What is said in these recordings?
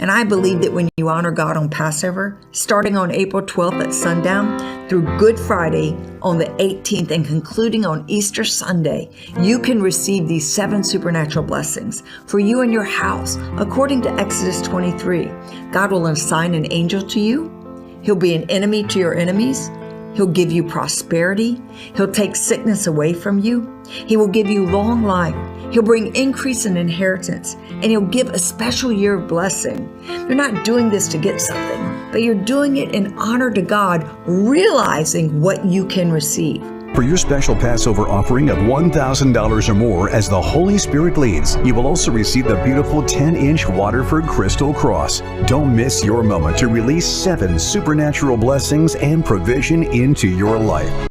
And I believe that when you honor God on Passover, starting on April 12th at sundown through Good Friday on the 18th and concluding on Easter Sunday, you can receive these 7 supernatural blessings for you and your house. According to Exodus 23, God will assign an angel to you. He'll be an enemy to your enemies. He'll give you prosperity. He'll take sickness away from you. He will give you long life. He'll bring increase in inheritance, and he'll give a special year of blessing. You're not doing this to get something, but you're doing it in honor to God, realizing what you can receive. For your special Passover offering of $1,000 or more as the Holy Spirit leads, you will also receive the beautiful 10-inch Waterford Crystal Cross. Don't miss your moment to release 7 supernatural blessings and provision into your life.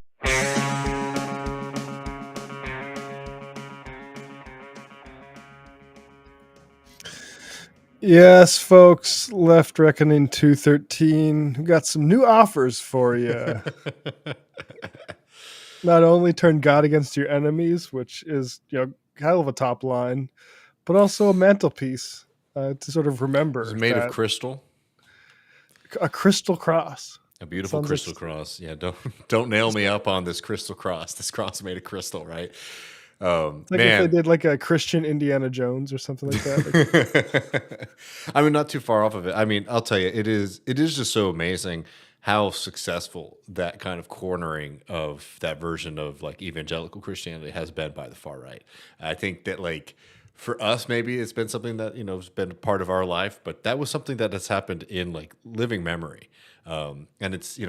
Yes, folks, Left Reckoning 213. We've got some new offers for you. Not only turn God against your enemies, which is kind of a top line, but also a mantelpiece to sort of remember. It's made of crystal. A crystal cross. A beautiful crystal cross. Yeah, don't nail me up on this crystal cross. This cross is made of crystal, right? If they did like a Christian Indiana Jones or something like that. I mean, not too far off of it. I mean, I'll tell you, it is just so amazing how successful that kind of cornering of that version of like evangelical Christianity has been by the far right. I think that like for us, maybe it's been something that, has been a part of our life, but that was something that has happened in like living memory. And it's,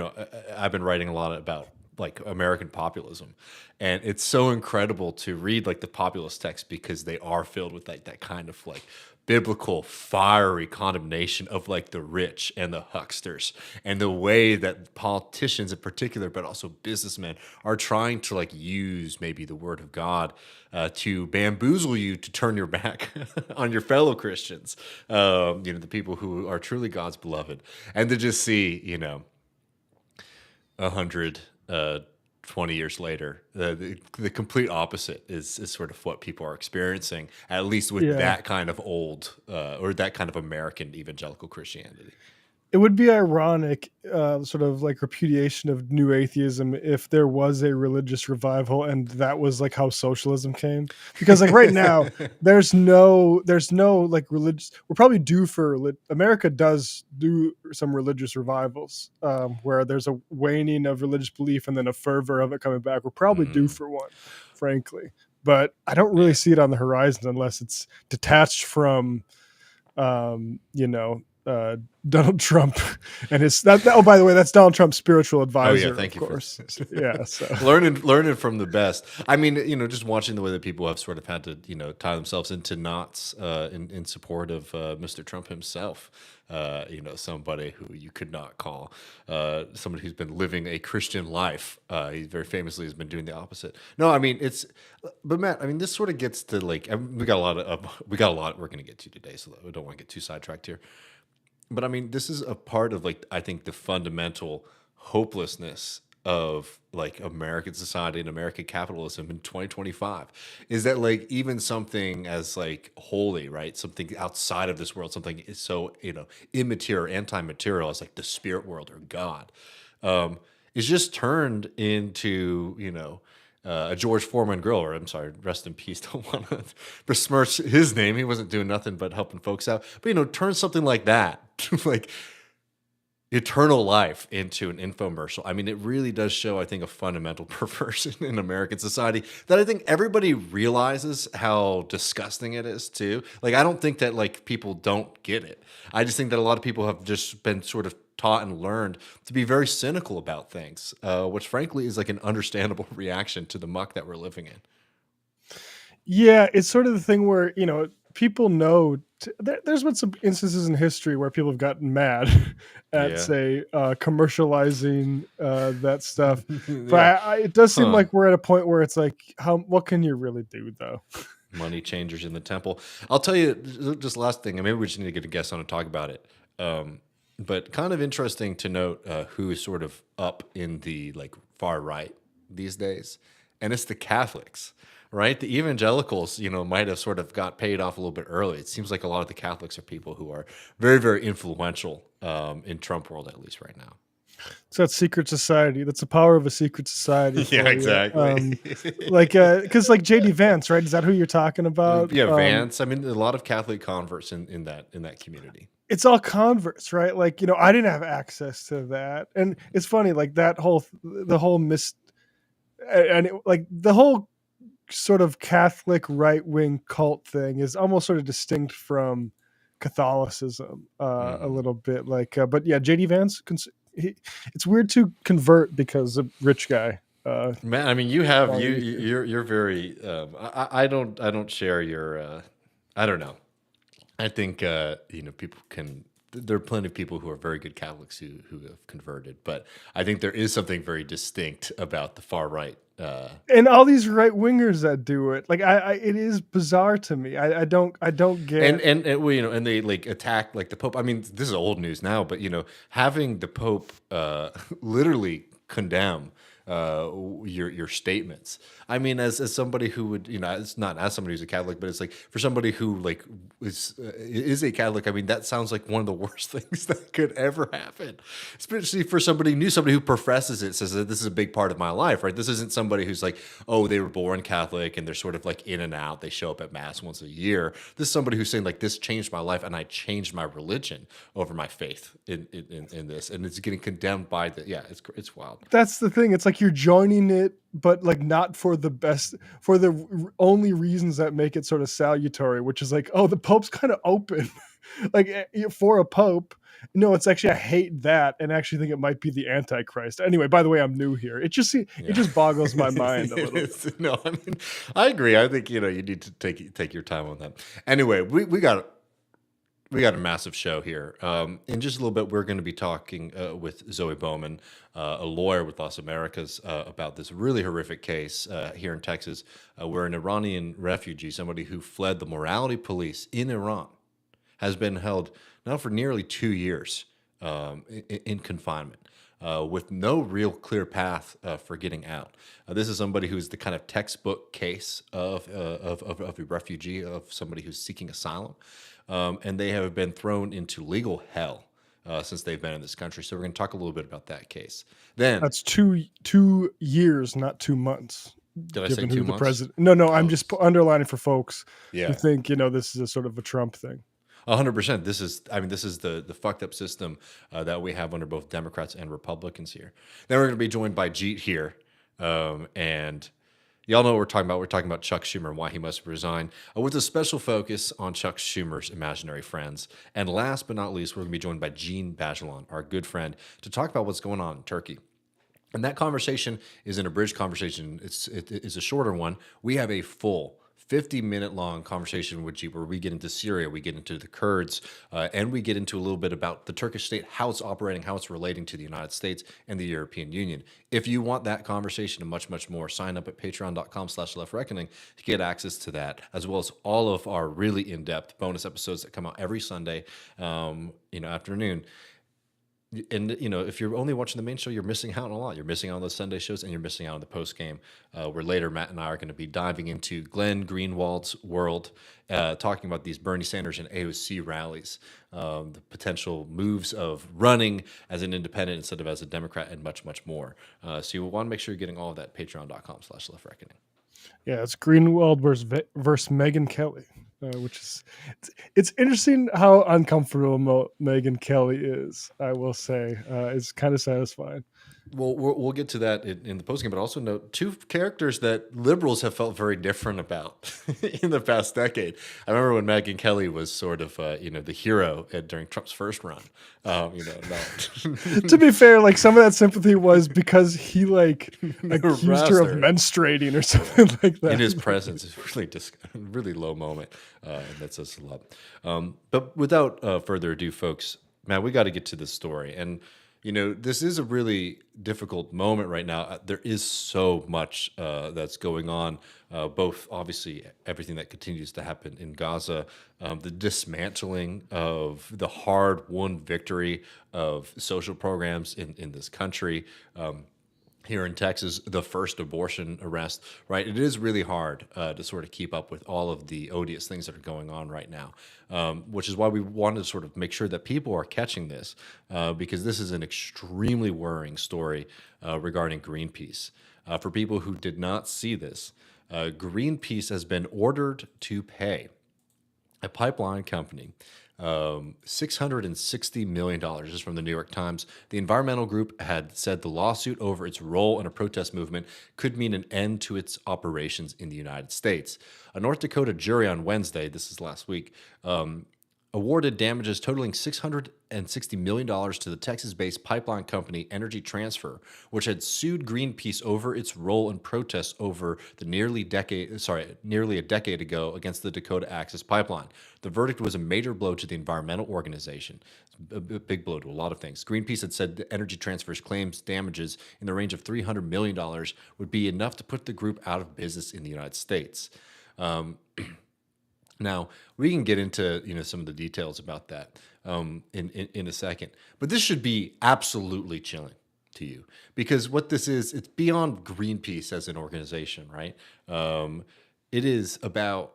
I've been writing a lot about like American populism, and it's so incredible to read like the populist texts because they are filled with like that kind of like biblical fiery condemnation of like the rich and the hucksters, and the way that politicians in particular, but also businessmen, are trying to like use maybe the word of God to bamboozle you to turn your back on your fellow Christians, the people who are truly God's beloved, and to just see 20 years later, the complete opposite is sort of what people are experiencing, at least with that kind of old or that kind of American evangelical Christianity. It would be ironic, sort of like repudiation of new atheism, if there was a religious revival and that was like how socialism came. Because like right now, there's no like religious. We're probably due for America does do some religious revivals where there's a waning of religious belief and then a fervor of it coming back. We're probably due for one, frankly. But I don't really see it on the horizon unless it's detached from, Donald Trump and his oh, by the way, that's Donald Trump's spiritual advisor. Oh yeah, thank you. Of course. So learning from the best. I mean, just watching the way that people have sort of had to, tie themselves into knots in support of Mr. Trump himself. Somebody who you could not call somebody who's been living a Christian life. He very famously has been doing the opposite. No, I mean but Matt, I mean this sort of gets to like we got a lot we're going to get to today, so we don't want to get too sidetracked here. But I mean, this is a part of like I think the fundamental hopelessness of like American society and American capitalism in 2025 is that like even something as like holy, right? Something outside of this world, something is so, immaterial, anti-material as like the spirit world or God, is just turned into, a George Foreman grill, or I'm sorry, rest in peace. Don't want to besmirch his name. He wasn't doing nothing but helping folks out. But, turn something like that to like eternal life into an infomercial. I mean, it really does show, I think, a fundamental perversion in American society that I think everybody realizes how disgusting it is too. Like, I don't think that like people don't get it. I just think that a lot of people have just been sort of taught and learned to be very cynical about things, which frankly is like an understandable reaction to the muck that we're living in. Yeah, it's sort of the thing where, people know there's been some instances in history where people have gotten mad at, say, commercializing that stuff. But it does seem like we're at a point where it's like, what can you really do, though? Money changers in the temple. I'll tell you, just last thing, and maybe we just need to get a guest on to talk about it. But kind of interesting to note who is sort of up in the like far right these days, and it's the Catholics. right? The evangelicals, might have sort of got paid off a little bit early. It seems like a lot of the Catholics are people who are very, very influential in Trump world, at least right now. It's that secret society. That's the power of a secret society. Yeah, for you. exactly. Because like JD Vance, right? Is that who you're talking about? Yeah, Vance. I mean, a lot of Catholic converts in that community. It's all converts, right? Like, I didn't have access to that. And it's funny, like the whole like the whole sort of Catholic right-wing cult thing is almost sort of distinct from Catholicism a little bit. Like, but yeah, JD Vance, it's weird to convert because a rich guy. Man, I mean, you're very. I don't share your. I don't know. I think people can. There are plenty of people who are very good Catholics who have converted, but I think there is something very distinct about the far right. And all these right wingers that do it, like it is bizarre to me. I don't get. And and they like attack like the Pope. I mean, this is old news now, but having the Pope literally condemn your statements. I mean, as somebody who would, it's not as somebody who's a Catholic, but it's like for somebody who like is a Catholic. I mean, that sounds like one of the worst things that could ever happen, especially for somebody who professes it, says that this is a big part of my life, right? This isn't somebody who's like, oh, they were born Catholic and they're sort of like in and out. They show up at mass once a year. This is somebody who's saying like, this changed my life and I changed my religion over my faith in this, and it's getting condemned by it's wild. That's the thing. It's like you're joining it, but like not for the best, for the only reasons that make it sort of salutary, which is like, oh, the Pope's kind of open. Like for a Pope. No, it's actually, I hate that and actually think it might be the Antichrist. Anyway, by the way, I'm new here. It just boggles my mind a little bit. No, I mean, I agree. I think, you need to take your time on that. Anyway, we got a massive show here. In just a little bit, we're going to be talking with Zoe Bowman, a lawyer with Los Americas, about this really horrific case here in Texas, where an Iranian refugee, somebody who fled the morality police in Iran, has been held now for nearly 2 years in confinement. With no real clear path for getting out. This is somebody who's the kind of textbook case of a refugee, of somebody who's seeking asylum. And they have been thrown into legal hell since they've been in this country. So we're going to talk a little bit about that case. Then that's 2 years, not 2 months. Did I say 2 months? No, I'm just underlining for folks who think, this is a sort of a Trump thing. 100%. This is the fucked up system that we have under both Democrats and Republicans here. Then we're going to be joined by Jeet Heer, and y'all know what we're talking about. We're talking about Chuck Schumer and why he must resign, with a special focus on Chuck Schumer's imaginary friends. And last but not least, we're going to be joined by Jean Bajelon, our good friend, to talk about what's going on in Turkey. And that conversation is an abridged conversation. It's a shorter one. We have a full 50-minute long conversation with Jeet, where we get into Syria, we get into the Kurds, and we get into a little bit about the Turkish state, how it's operating, how it's relating to the United States and the European Union. If you want that conversation and much, much more, sign up at patreon.com/leftreckoning to get access to that, as well as all of our really in-depth bonus episodes that come out every Sunday afternoon. And, if you're only watching the main show, you're missing out on a lot. You're missing out on the Sunday shows, and you're missing out on the post game, where later Matt and I are going to be diving into Glenn Greenwald's world, talking about these Bernie Sanders and AOC rallies, the potential moves of running as an independent instead of as a Democrat, and much, much more. So you want to make sure you're getting all of that at patreon.com/leftreckoning. Yeah, it's Greenwald versus Megyn Kelly. Which is, it's interesting how uncomfortable Megyn Kelly is. I will say, it's kind of satisfying. Well, we'll get to that in the postgame, but also note two characters that liberals have felt very different about in the past decade. I remember when Megyn Kelly was sort of, the hero during Trump's first run. To be fair, like some of that sympathy was because he accused her of menstruating or something like that. In his presence, it's really low moment, and that says a lot. But without further ado, folks, man, we got to get to this story. And this is a really difficult moment right now. There is so much that's going on, both obviously everything that continues to happen in Gaza, the dismantling of the hard-won victory of social programs in this country, here in Texas, the first abortion arrest, right? It is really hard to sort of keep up with all of the odious things that are going on right now, which is why we wanted to sort of make sure that people are catching this, because this is an extremely worrying story regarding Greenpeace. For people who did not see this, Greenpeace has been ordered to pay a pipeline company $660 million. This is from the New York Times. The environmental group had said the lawsuit over its role in a protest movement could mean an end to its operations in the United States. A North Dakota jury on Wednesday, this is last week, awarded damages totaling $660 million to the Texas-based pipeline company Energy Transfer, which had sued Greenpeace over its role in protests over the nearly a decade ago against the Dakota Access Pipeline. The verdict was a major blow to the environmental organization, a big blow to a lot of things. Greenpeace had said that Energy Transfer's claims damages in the range of $300 million would be enough to put the group out of business in the United States. Now, we can get into some of the details about that in a second, but this should be absolutely chilling to you, because what this is, it's beyond Greenpeace as an organization, right? It is about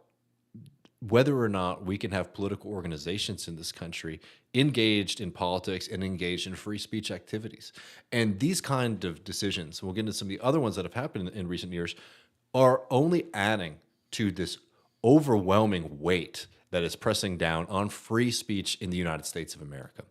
whether or not we can have political organizations in this country engaged in politics and engaged in free speech activities. And these kind of decisions, we'll get into some of the other ones that have happened in recent years, are only adding to this overwhelming weight that is pressing down on free speech in the United States of America.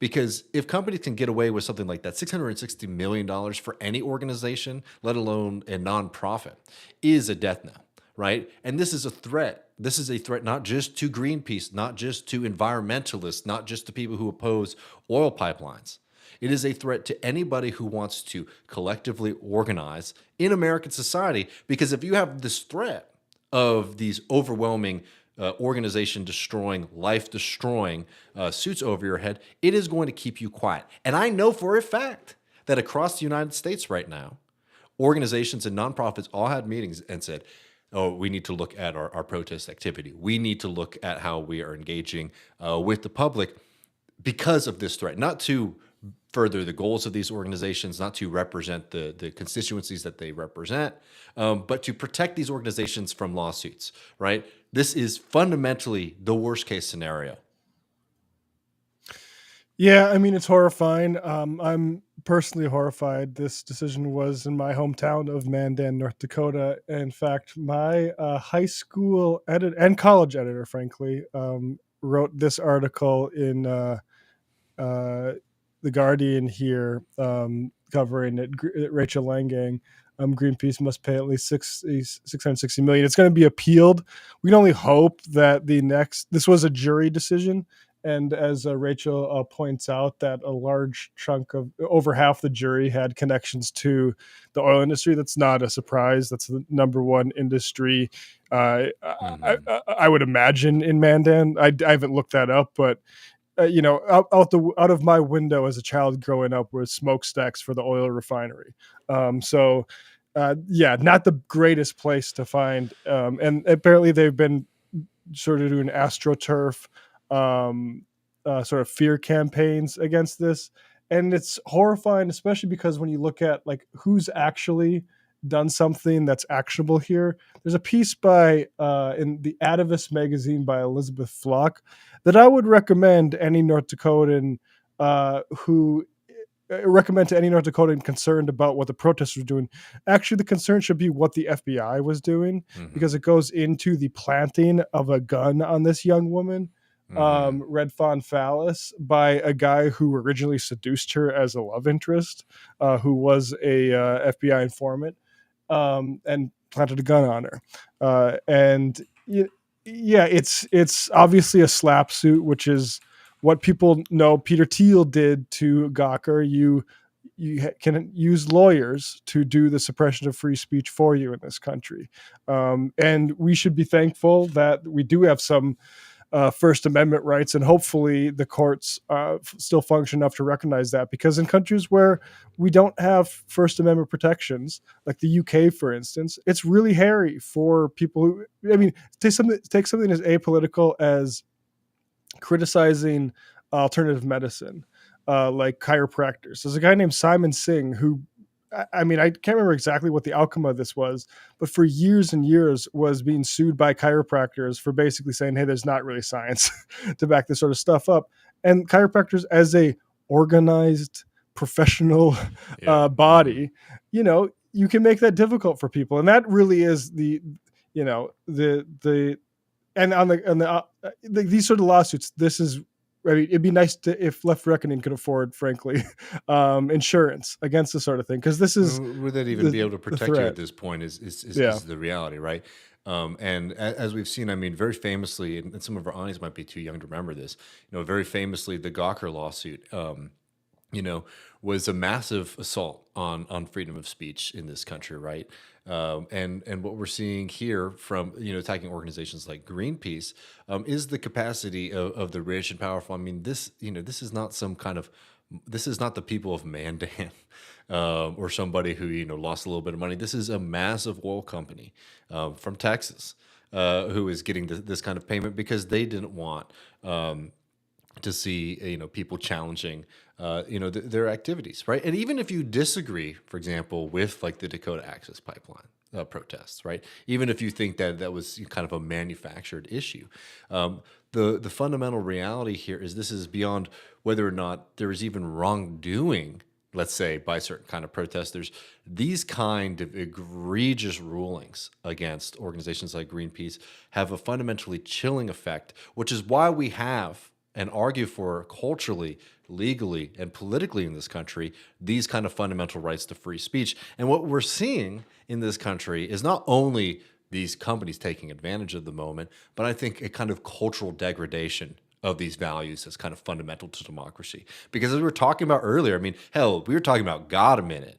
Because if companies can get away with something like that, $660 million for any organization, let alone a nonprofit, is a death knell, right? And this is a threat. This is a threat not just to Greenpeace, not just to environmentalists, not just to people who oppose oil pipelines. It is a threat to anybody who wants to collectively organize in American society, because if you have this threat of these overwhelming organization destroying, life destroying suits over your head, it is going to keep you quiet. And I know for a fact that across the United States right now, organizations and nonprofits all had meetings and said, oh, we need to look at our protest activity. We need to look at how we are engaging with the public because of this threat, not to further the goals of these organizations, not to represent the constituencies that they represent, but to protect these organizations from lawsuits, right? This is fundamentally the worst case scenario. Yeah, I mean, it's horrifying. I'm personally horrified. This decision was in my hometown of Mandan, North Dakota. In fact, my high school editor and college editor, frankly, wrote this article in The Guardian here, covering it. Rachel Langang, Greenpeace must pay at least $660 million. It's going to be appealed. We can only hope that this was a jury decision. And as Rachel points out, that a large chunk of over half the jury had connections to the oil industry. That's not a surprise. That's the number one industry, I would imagine, in Mandan. I haven't looked that up, but out of my window as a child growing up was smokestacks for the oil refinery. Not the greatest place to find. And apparently they've been sort of doing AstroTurf, sort of fear campaigns against this. And it's horrifying, especially because when you look at like who's actually done something that's actionable here. There's a piece by in the Advocacy magazine by Elizabeth Flock that I would recommend any North Dakotan concerned about what the protesters were doing. Actually, the concern should be what the FBI was doing, because it goes into the planting of a gun on this young woman, Red Fawn Phallus, by a guy who originally seduced her as a love interest, who was a FBI informant, and planted a gun on her. It's obviously a slap suit, which is what people know Peter Thiel did to Gawker. You can use lawyers to do the suppression of free speech for you in this country. And we should be thankful that we do have some First Amendment rights, and hopefully the courts still function enough to recognize that, because in countries where we don't have First Amendment protections, like the UK, for instance, it's really hairy for people who, take something as apolitical as criticizing alternative medicine, like chiropractors. There's a guy named Simon Singh who I mean, I can't remember exactly what the outcome of this was, but for years and years was being sued by chiropractors for basically saying, hey, there's not really science to back this sort of stuff up. And chiropractors, as a organized professional Yeah. body, you know, you can make that difficult for people. And that really is the, you know, the, and on these sort of lawsuits, this is, I mean, it'd be nice if Left Reckoning could afford, frankly, insurance against this sort of thing, because this is Would that even be able to protect you at this point? Is Yeah. the reality, right? And as we've seen, I mean, very famously, and some of our audience might be too young to remember this. You know, very famously, the Gawker lawsuit. You know, was a massive assault on freedom of speech in this country, right? And what we're seeing here from, you know, attacking organizations like Greenpeace is the capacity of the rich and powerful. I mean, this, you know, this is not some kind of, this is not the people of Mandan or somebody who, you know, lost a little bit of money. This is a massive oil company from Texas who is getting this kind of payment because they didn't want to see, you know, people challenging you know, their activities, right? And even if you disagree, for example, with like the Dakota Access Pipeline protests, right? Even if you think that that was kind of a manufactured issue, the fundamental reality here is this is beyond whether or not there is even wrongdoing, let's say, by certain kind of protesters. These kind of egregious rulings against organizations like Greenpeace have a fundamentally chilling effect, which is why we have and argue for culturally, legally, and politically in this country these kind of fundamental rights to free speech. And what we're seeing in this country is not only these companies taking advantage of the moment, but I think a kind of cultural degradation of these values as kind of fundamental to democracy. Because as we were talking about earlier, I mean, hell, we were talking about God a minute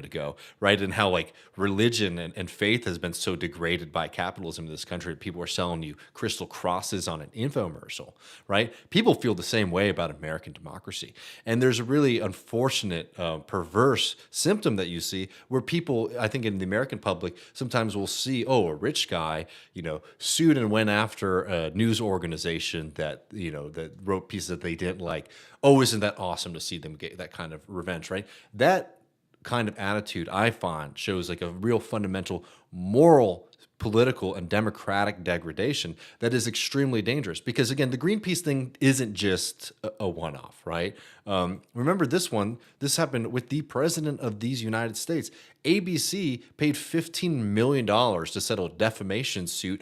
ago, right? And how like religion and faith has been so degraded by capitalism in this country. People are selling you crystal crosses on an infomercial, right? People feel the same way about American democracy. And there's a really unfortunate, perverse symptom that you see where people, I think in the American public, sometimes will see, oh, a rich guy, you know, sued and went after a news organization that, you know, that wrote pieces that they didn't like. Oh, isn't that awesome to see them get that kind of revenge, right? That kind of attitude, I find, shows like a real fundamental moral, political, and democratic degradation that is extremely dangerous. Because again, the Greenpeace thing isn't just a one-off, right? Remember this one, this happened with the president of these United States. ABC paid $15 million to settle a defamation suit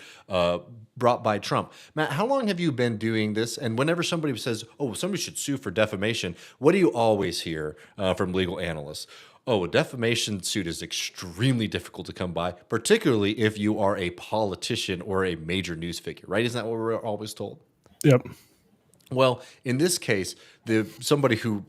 brought by Trump. Matt, how long have you been doing this? And whenever somebody says, oh, somebody should sue for defamation, what do you always hear from legal analysts? Oh, a defamation suit is extremely difficult to come by, particularly if you are a politician or a major news figure, right? Isn't that what we're always told? Yep. Well, in this case, somebody who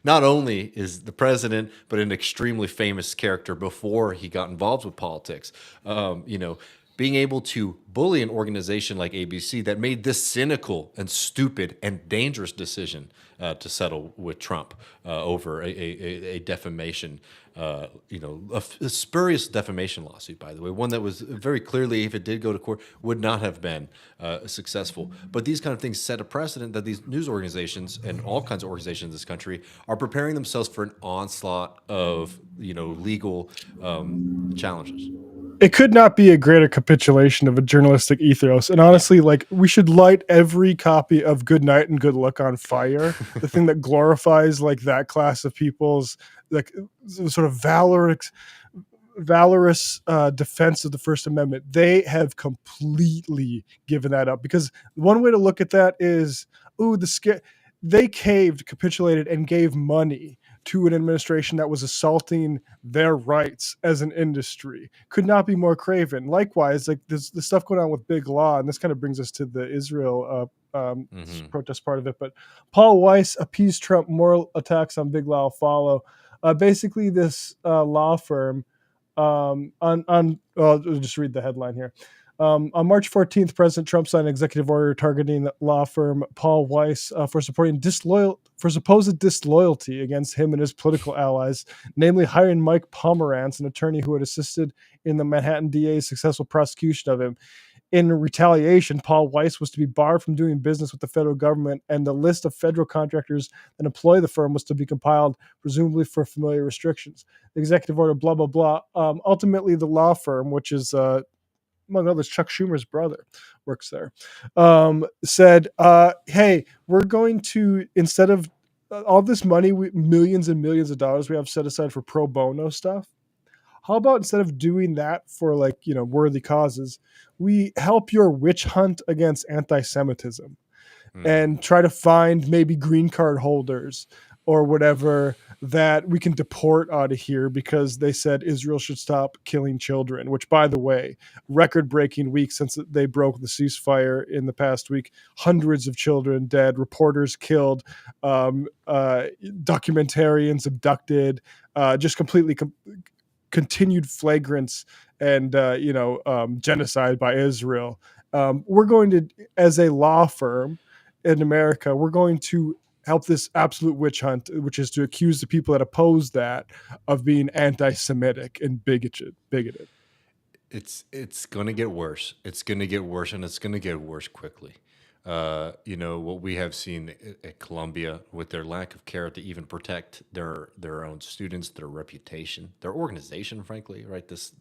not only is the president, but an extremely famous character before he got involved with politics, you know, being able to bully an organization like ABC that made this cynical and stupid and dangerous decision to settle with Trump over a defamation, you know, a spurious defamation lawsuit, by the way, one that was very clearly, if it did go to court, would not have been successful. But these kind of things set a precedent that these news organizations and all kinds of organizations in this country are preparing themselves for an onslaught of, you know, legal challenges. It could not be a greater capitulation of a journalistic ethos. And honestly, like, we should light every copy of Good Night and Good Luck on fire. The thing that glorifies like that class of people's like sort of valorous defense of the First Amendment. They have completely given that up, because one way to look at that is, they caved, capitulated, and gave money to an administration that was assaulting their rights as an industry. Could not be more craven. Likewise, like the stuff going on with Big Law, and this kind of brings us to the Israel protest part of it. But Paul Weiss appeased Trump. Moral attacks on Big Law will follow. Basically, this law firm I'll just read the headline here. On March 14th, President Trump signed an executive order targeting law firm Paul Weiss for supposed disloyalty against him and his political allies, namely hiring Mike Pomerantz, an attorney who had assisted in the Manhattan DA's successful prosecution of him. In retaliation, Paul Weiss was to be barred from doing business with the federal government, and the list of federal contractors that employ the firm was to be compiled, presumably for familiar restrictions. The executive order, blah, blah, blah. Ultimately, the law firm, which is, among others, Chuck Schumer's brother works there, said, hey, we're going to, instead of all this money, millions and millions of dollars we have set aside for pro bono stuff, how about instead of doing that for worthy causes, we help your witch hunt against anti-Semitism and try to find maybe green card holders or whatever that we can deport out of here because they said Israel should stop killing children, which, by the way, record-breaking week since they broke the ceasefire in the past week. Hundreds of children dead, reporters killed, documentarians abducted, just completely continued flagrants and genocide by Israel. We're going to, as a law firm in America, we're going to help this absolute witch hunt, which is to accuse the people that oppose that of being anti-Semitic and bigoted. It's going to get worse. It's going to get worse, and it's going to get worse quickly. What we have seen at Columbia with their lack of care to even protect their own students, their reputation, their organization, frankly, right? This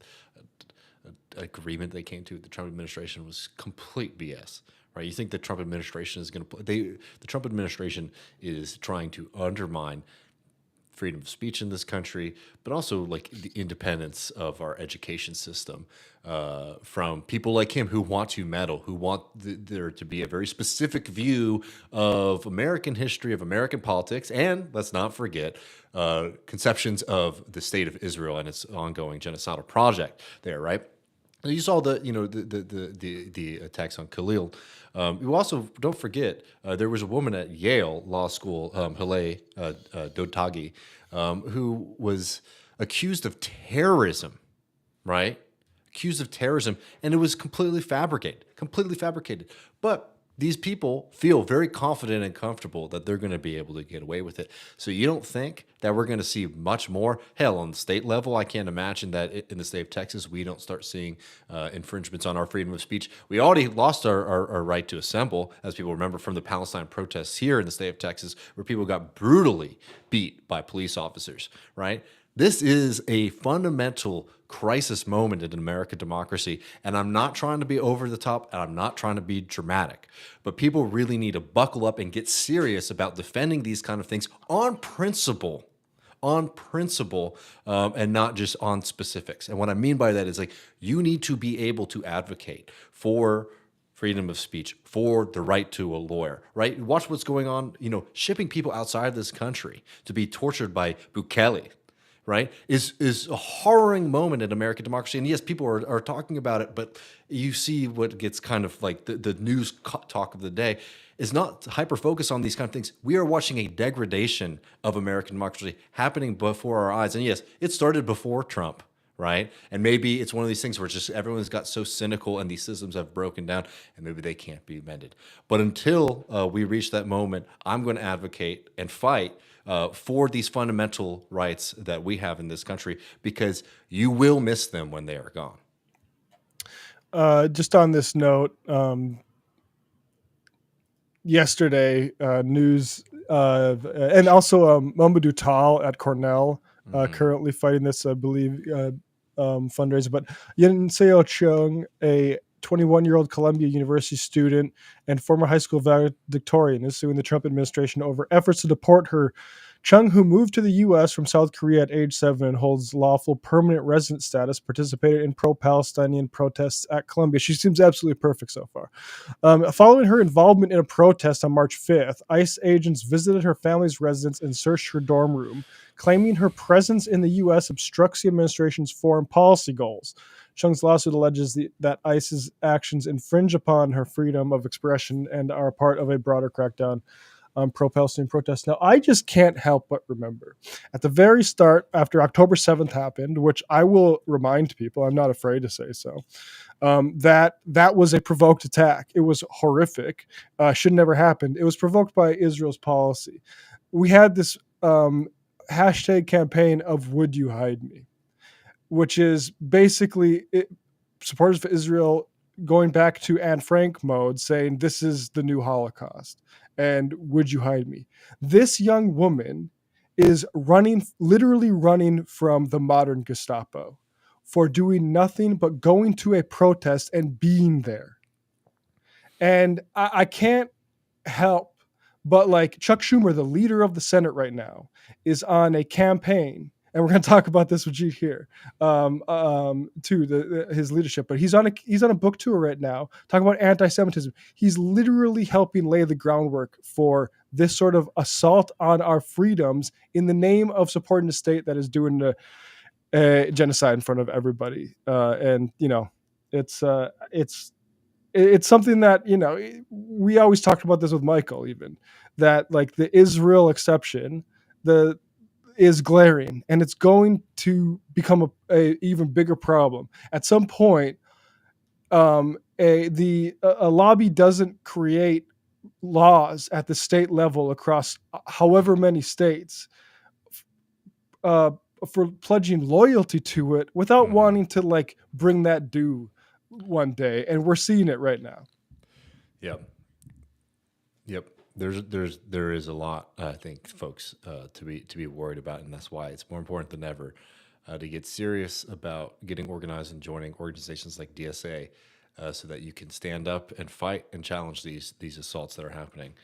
agreement they came to with the Trump administration was complete BS, right? You think the Trump administration is going to the Trump administration is trying to undermine freedom of speech in this country, but also like the independence of our education system from people like him who want to meddle, who want there to be a very specific view of American history, of American politics, and let's not forget conceptions of the state of Israel and its ongoing genocidal project there, right? You saw the attacks on Khalil. You also don't forget there was a woman at Yale Law School, Hillel Dotagi, who was accused of terrorism, right? Accused of terrorism, and it was completely fabricated. But these people feel very confident and comfortable that they're going to be able to get away with it. So you don't think that we're going to see much more? Hell, on the state level, I can't imagine that in the state of Texas, we don't start seeing infringements on our freedom of speech. We already lost our right to assemble, as people remember from the Palestine protests here in the state of Texas, where people got brutally beat by police officers, right? This is a fundamental crisis moment in American democracy, and I'm not trying to be over the top, and I'm not trying to be dramatic, but people really need to buckle up and get serious about defending these kind of things on principle, and not just on specifics. And what I mean by that is like you need to be able to advocate for freedom of speech, for the right to a lawyer, right? Watch what's going on, shipping people outside this country to be tortured by Bukele, right, is a horroring moment in American democracy. And yes, people are talking about it, but you see what gets kind of like the news talk of the day is not hyper-focused on these kind of things. We are watching a degradation of American democracy happening before our eyes. And yes, it started before Trump, right? And maybe it's one of these things where it's just everyone's got so cynical and these systems have broken down and maybe they can't be mended. But until we reach that moment, I'm going to advocate and fight for these fundamental rights that we have in this country, because you will miss them when they are gone. Just on this note, yesterday, news and also Mamadou Tall at Cornell, currently fighting this, I believe, fundraiser. But Yin Seo Chung, a 21-year-old Columbia University student and former high school valedictorian, is suing the Trump administration over efforts to deport her. Chung, who moved to the U.S. from South Korea at age 7 and holds lawful permanent resident status, participated in pro-Palestinian protests at Columbia. She seems absolutely perfect so far. Following her involvement in a protest on March 5th, ICE agents visited her family's residence and searched her dorm room, claiming her presence in the U.S. obstructs the administration's foreign policy goals. Chung's lawsuit alleges that ICE's actions infringe upon her freedom of expression and are part of a broader crackdown on pro-Palestinian protests. Now, I just can't help but remember at the very start, after October 7th happened, which I will remind people, I'm not afraid to say so, that was a provoked attack. It was horrific. Should never happened. It was provoked by Israel's policy. We had this hashtag campaign of "Would You Hide Me?" which is basically supporters of Israel going back to Anne Frank mode, saying this is the new Holocaust and would you hide me? This young woman is literally running from the modern Gestapo for doing nothing but going to a protest and being there. And I can't help but, like, Chuck Schumer, the leader of the Senate right now, is on a campaign, and we're going to talk about this with Jeet Heer, his leadership. But he's on a book tour right now, talking about anti-Semitism. He's literally helping lay the groundwork for this sort of assault on our freedoms in the name of supporting a state that is doing a genocide in front of everybody. And you know, it's something that, you know, we always talked about this with Michael, even that, like, the Israel exception, is glaring, and it's going to become a even bigger problem at some point. A lobby doesn't create laws at the state level across however many states for pledging loyalty to it without wanting to, like, bring that due one day, and we're seeing it right now. Yep. There is a lot, I think, folks, to be worried about, and that's why it's more important than ever to get serious about getting organized and joining organizations like DSA, so that you can stand up and fight and challenge these assaults that are happening.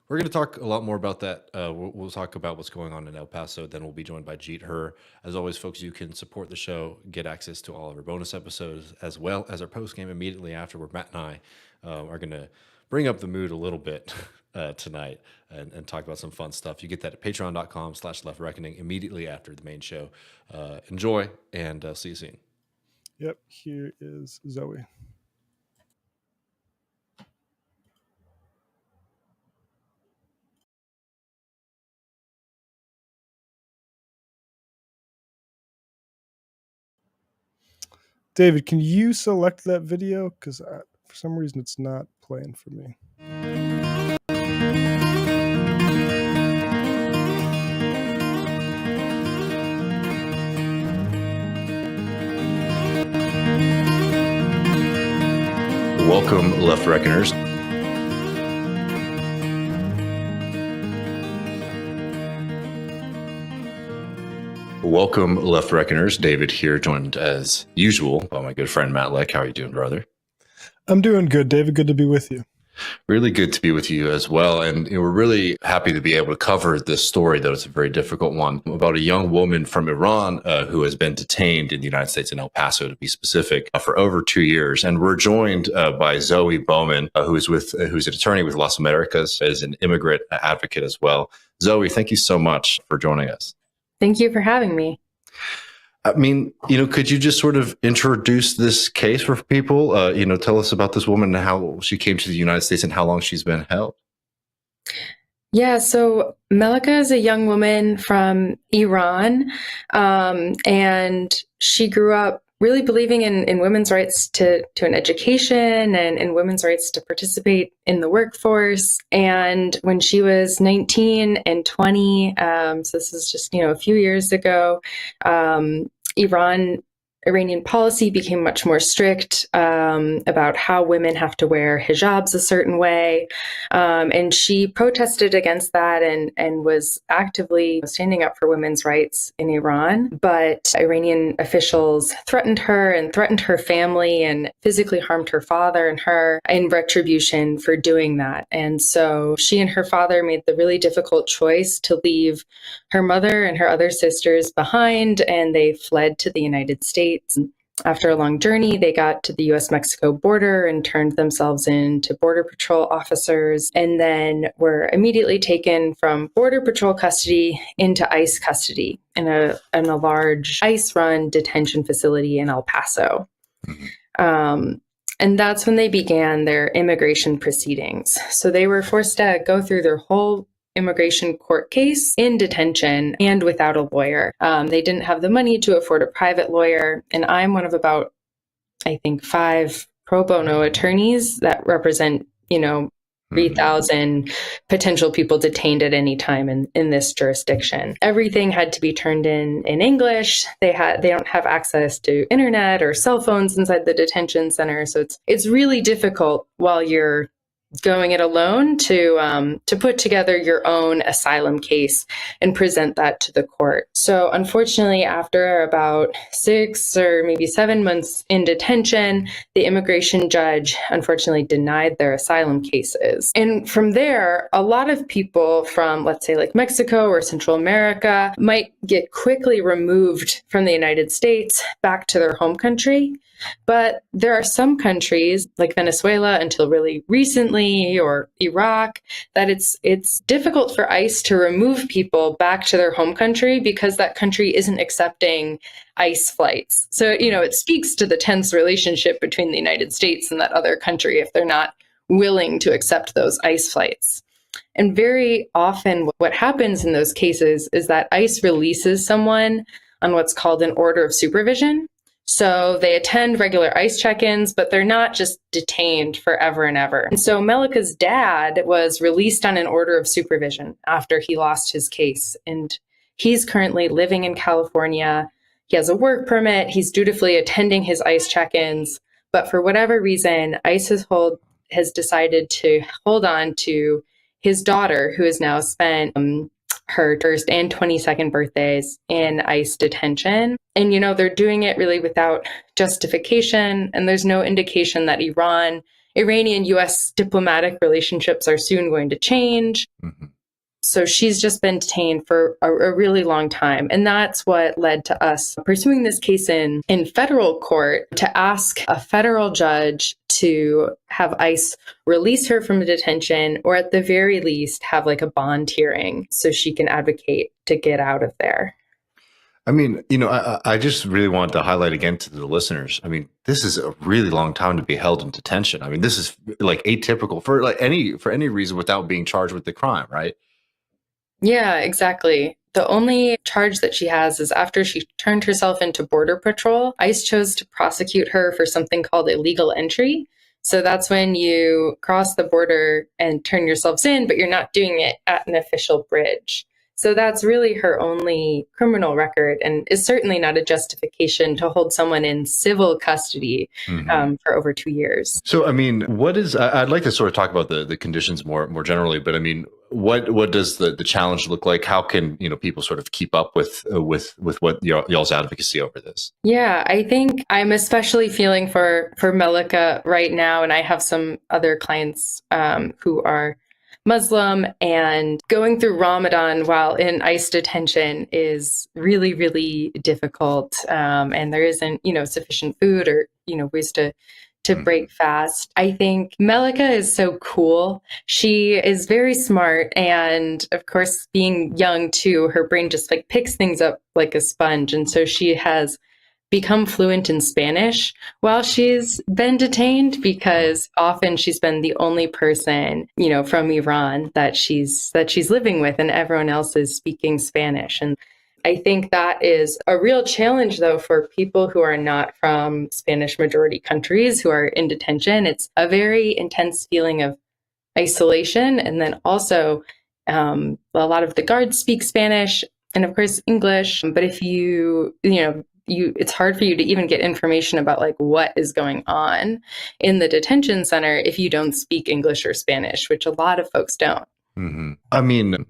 We're going to talk a lot more about that. We'll talk about what's going on in El Paso. Then we'll be joined by Jeet Heer. As always, folks, you can support the show, get access to all of our bonus episodes, as well as our post game immediately after, where Matt and I are going to bring up the mood a little bit tonight and talk about some fun stuff. You get that at patreon.com/leftreckoning immediately after the main show. Enjoy, and see you soon. Yep, here is Zoe. David, can you select that video? Because for some reason it's not playing for me. Welcome, Left Reckoners. Welcome, Left Reckoners. David here, joined as usual by my good friend Matt Leck. How are you doing, brother? I'm doing good, David. Good to be with you. Really good to be with you as well. And we're really happy to be able to cover this story, though it's a very difficult one, about a young woman from Iran who has been detained in the United States, in El Paso to be specific, for over 2 years. And we're joined by Zoe Bowman, who's an attorney with Las Americas, as an immigrant advocate as well. Zoe, thank you so much for joining us. Thank you for having me. I mean, could you just sort of introduce this case for people? Tell us about this woman and how she came to the United States and how long she's been held. Yeah, so Melika is a young woman from Iran, and she grew up really believing in women's rights to an education and women's rights to participate in the workforce. And when she was 19 and 20, so this is just, a few years ago, Iranian policy became much more strict about how women have to wear hijabs a certain way. And she protested against that and was actively standing up for women's rights in Iran. But Iranian officials threatened her and threatened her family and physically harmed her father and her in retribution for doing that. And so she and her father made the really difficult choice to leave her mother and her other sisters behind, and they fled to the United States. After a long journey, they got to the US-Mexico border and turned themselves into Border Patrol officers, and then were immediately taken from Border Patrol custody into ICE custody in a large ICE-run detention facility in El Paso. And that's when they began their immigration proceedings. So they were forced to go through their whole immigration court case in detention and without a lawyer. They didn't have the money to afford a private lawyer. And I'm one of about, I think, 5 pro bono attorneys that represent, 3,000 potential people detained at any time in this jurisdiction. Everything had to be turned in English. They don't have access to internet or cell phones inside the detention center. So it's really difficult while you're going it alone to put together your own asylum case and present that to the court. So unfortunately, after about 6 or maybe 7 months in detention, the immigration judge unfortunately denied their asylum cases. And from there, a lot of people from, let's say, like Mexico or Central America might get quickly removed from the United States back to their home country. But there are some countries like Venezuela until really recently, or Iraq, that it's difficult for ICE to remove people back to their home country because that country isn't accepting ICE flights. So, it speaks to the tense relationship between the United States and that other country if they're not willing to accept those ICE flights. And very often what happens in those cases is that ICE releases someone on what's called an order of supervision. So they attend regular ICE check-ins, but they're not just detained forever and ever. And so Melika's dad was released on an order of supervision after he lost his case. And he's currently living in California. He has a work permit. He's dutifully attending his ICE check-ins. But for whatever reason, ICE has decided to hold on to his daughter, who has now spent her first and 22nd birthdays in ICE detention. And, they're doing it really without justification. And there's no indication that Iranian-US diplomatic relationships are soon going to change. Mm-hmm. So she's just been detained for a really long time. And that's what led to us pursuing this case in federal court to ask a federal judge to have ICE release her from detention, or at the very least have like a bond hearing so she can advocate to get out of there. I mean, I just really wanted to highlight again to the listeners. I mean, this is a really long time to be held in detention. I mean, this is like atypical for any reason without being charged with the crime, right? Yeah, exactly. The only charge that she has is after she turned herself into Border Patrol, ICE chose to prosecute her for something called illegal entry. So that's when you cross the border and turn yourselves in, but you're not doing it at an official bridge. So that's really her only criminal record, and is certainly not a justification to hold someone in civil custody for over 2 years. So, I mean, I'd like to sort of talk about the conditions more generally, but I mean, what does the challenge look like? How can, people sort of keep up with what y'all's advocacy over this? Yeah, I think I'm especially feeling for Melika right now, and I have some other clients who are Muslim, and going through Ramadan while in ICE detention is really, really difficult. And there isn't, sufficient food or, ways to break fast. I think Melika is so cool. She is very smart. And of course, being young too, her brain just like picks things up like a sponge. And so she has become fluent in Spanish while she's been detained, because often she's been the only person, from Iran that she's living with, and everyone else is speaking Spanish. And I think that is a real challenge, though, for people who are not from Spanish majority countries who are in detention. It's a very intense feeling of isolation. And then also a lot of the guards speak Spanish and, of course, English. But if it's hard for you to even get information about like what is going on in the detention center if you don't speak English or Spanish, which a lot of folks don't. Mm-hmm. I mean,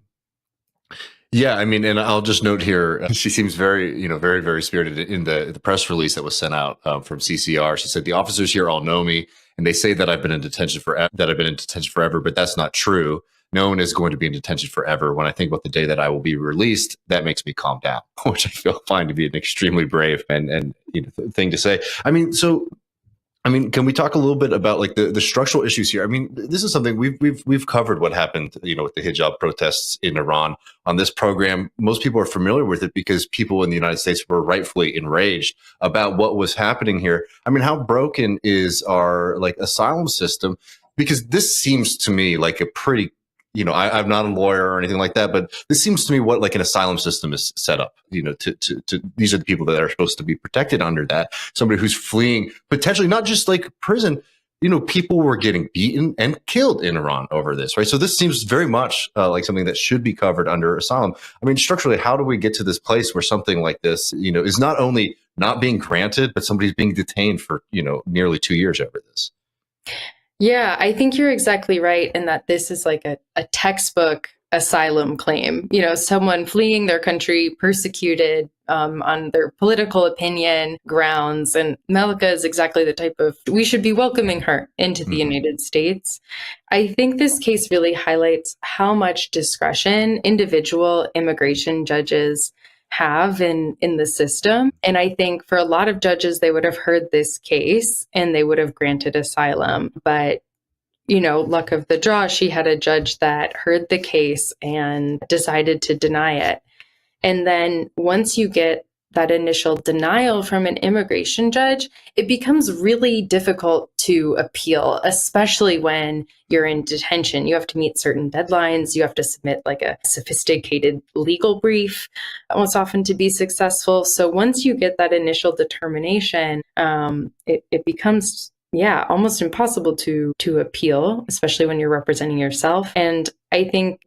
yeah, and I'll just note here, she seems very, very, very spirited in the press release that was sent out from CCR. She said, "The officers here all know me, and they say that I've been in detention forever, but that's not true. No one is going to be in detention forever. When I think about the day that I will be released, that makes me calm down," which I find to be an extremely brave and thing to say. Can we talk a little bit about like the structural issues here? I mean, this is something we've covered what happened, with the hijab protests in Iran on this program. Most people are familiar with it because people in the United States were rightfully enraged about what was happening here. I mean, how broken is our like asylum system? Because this seems to me like a pretty, I'm not a lawyer or anything like that, but this seems to me what like an asylum system is set up, to these are the people that are supposed to be protected under that. Somebody who's fleeing potentially not just like prison, people were getting beaten and killed in Iran over this, right? So this seems very much like something that should be covered under asylum. I mean, structurally, how do we get to this place where something like this, is not only not being granted, but somebody's being detained for, nearly 2 years over this? Yeah, I think you're exactly right in that this is like a textbook asylum claim. Someone fleeing their country, persecuted on their political opinion grounds. And Melika is exactly the type of, we should be welcoming her into the United States. I think this case really highlights how much discretion individual immigration judges have in the system. And I think for a lot of judges, they would have heard this case and they would have granted asylum. But luck of the draw, she had a judge that heard the case and decided to deny it. And then once you get that initial denial from an immigration judge, it becomes really difficult to appeal, especially when you're in detention. You have to meet certain deadlines. You have to submit like a sophisticated legal brief, most often to be successful. So once you get that initial determination, it becomes almost impossible to appeal, especially when you're representing yourself. And I think,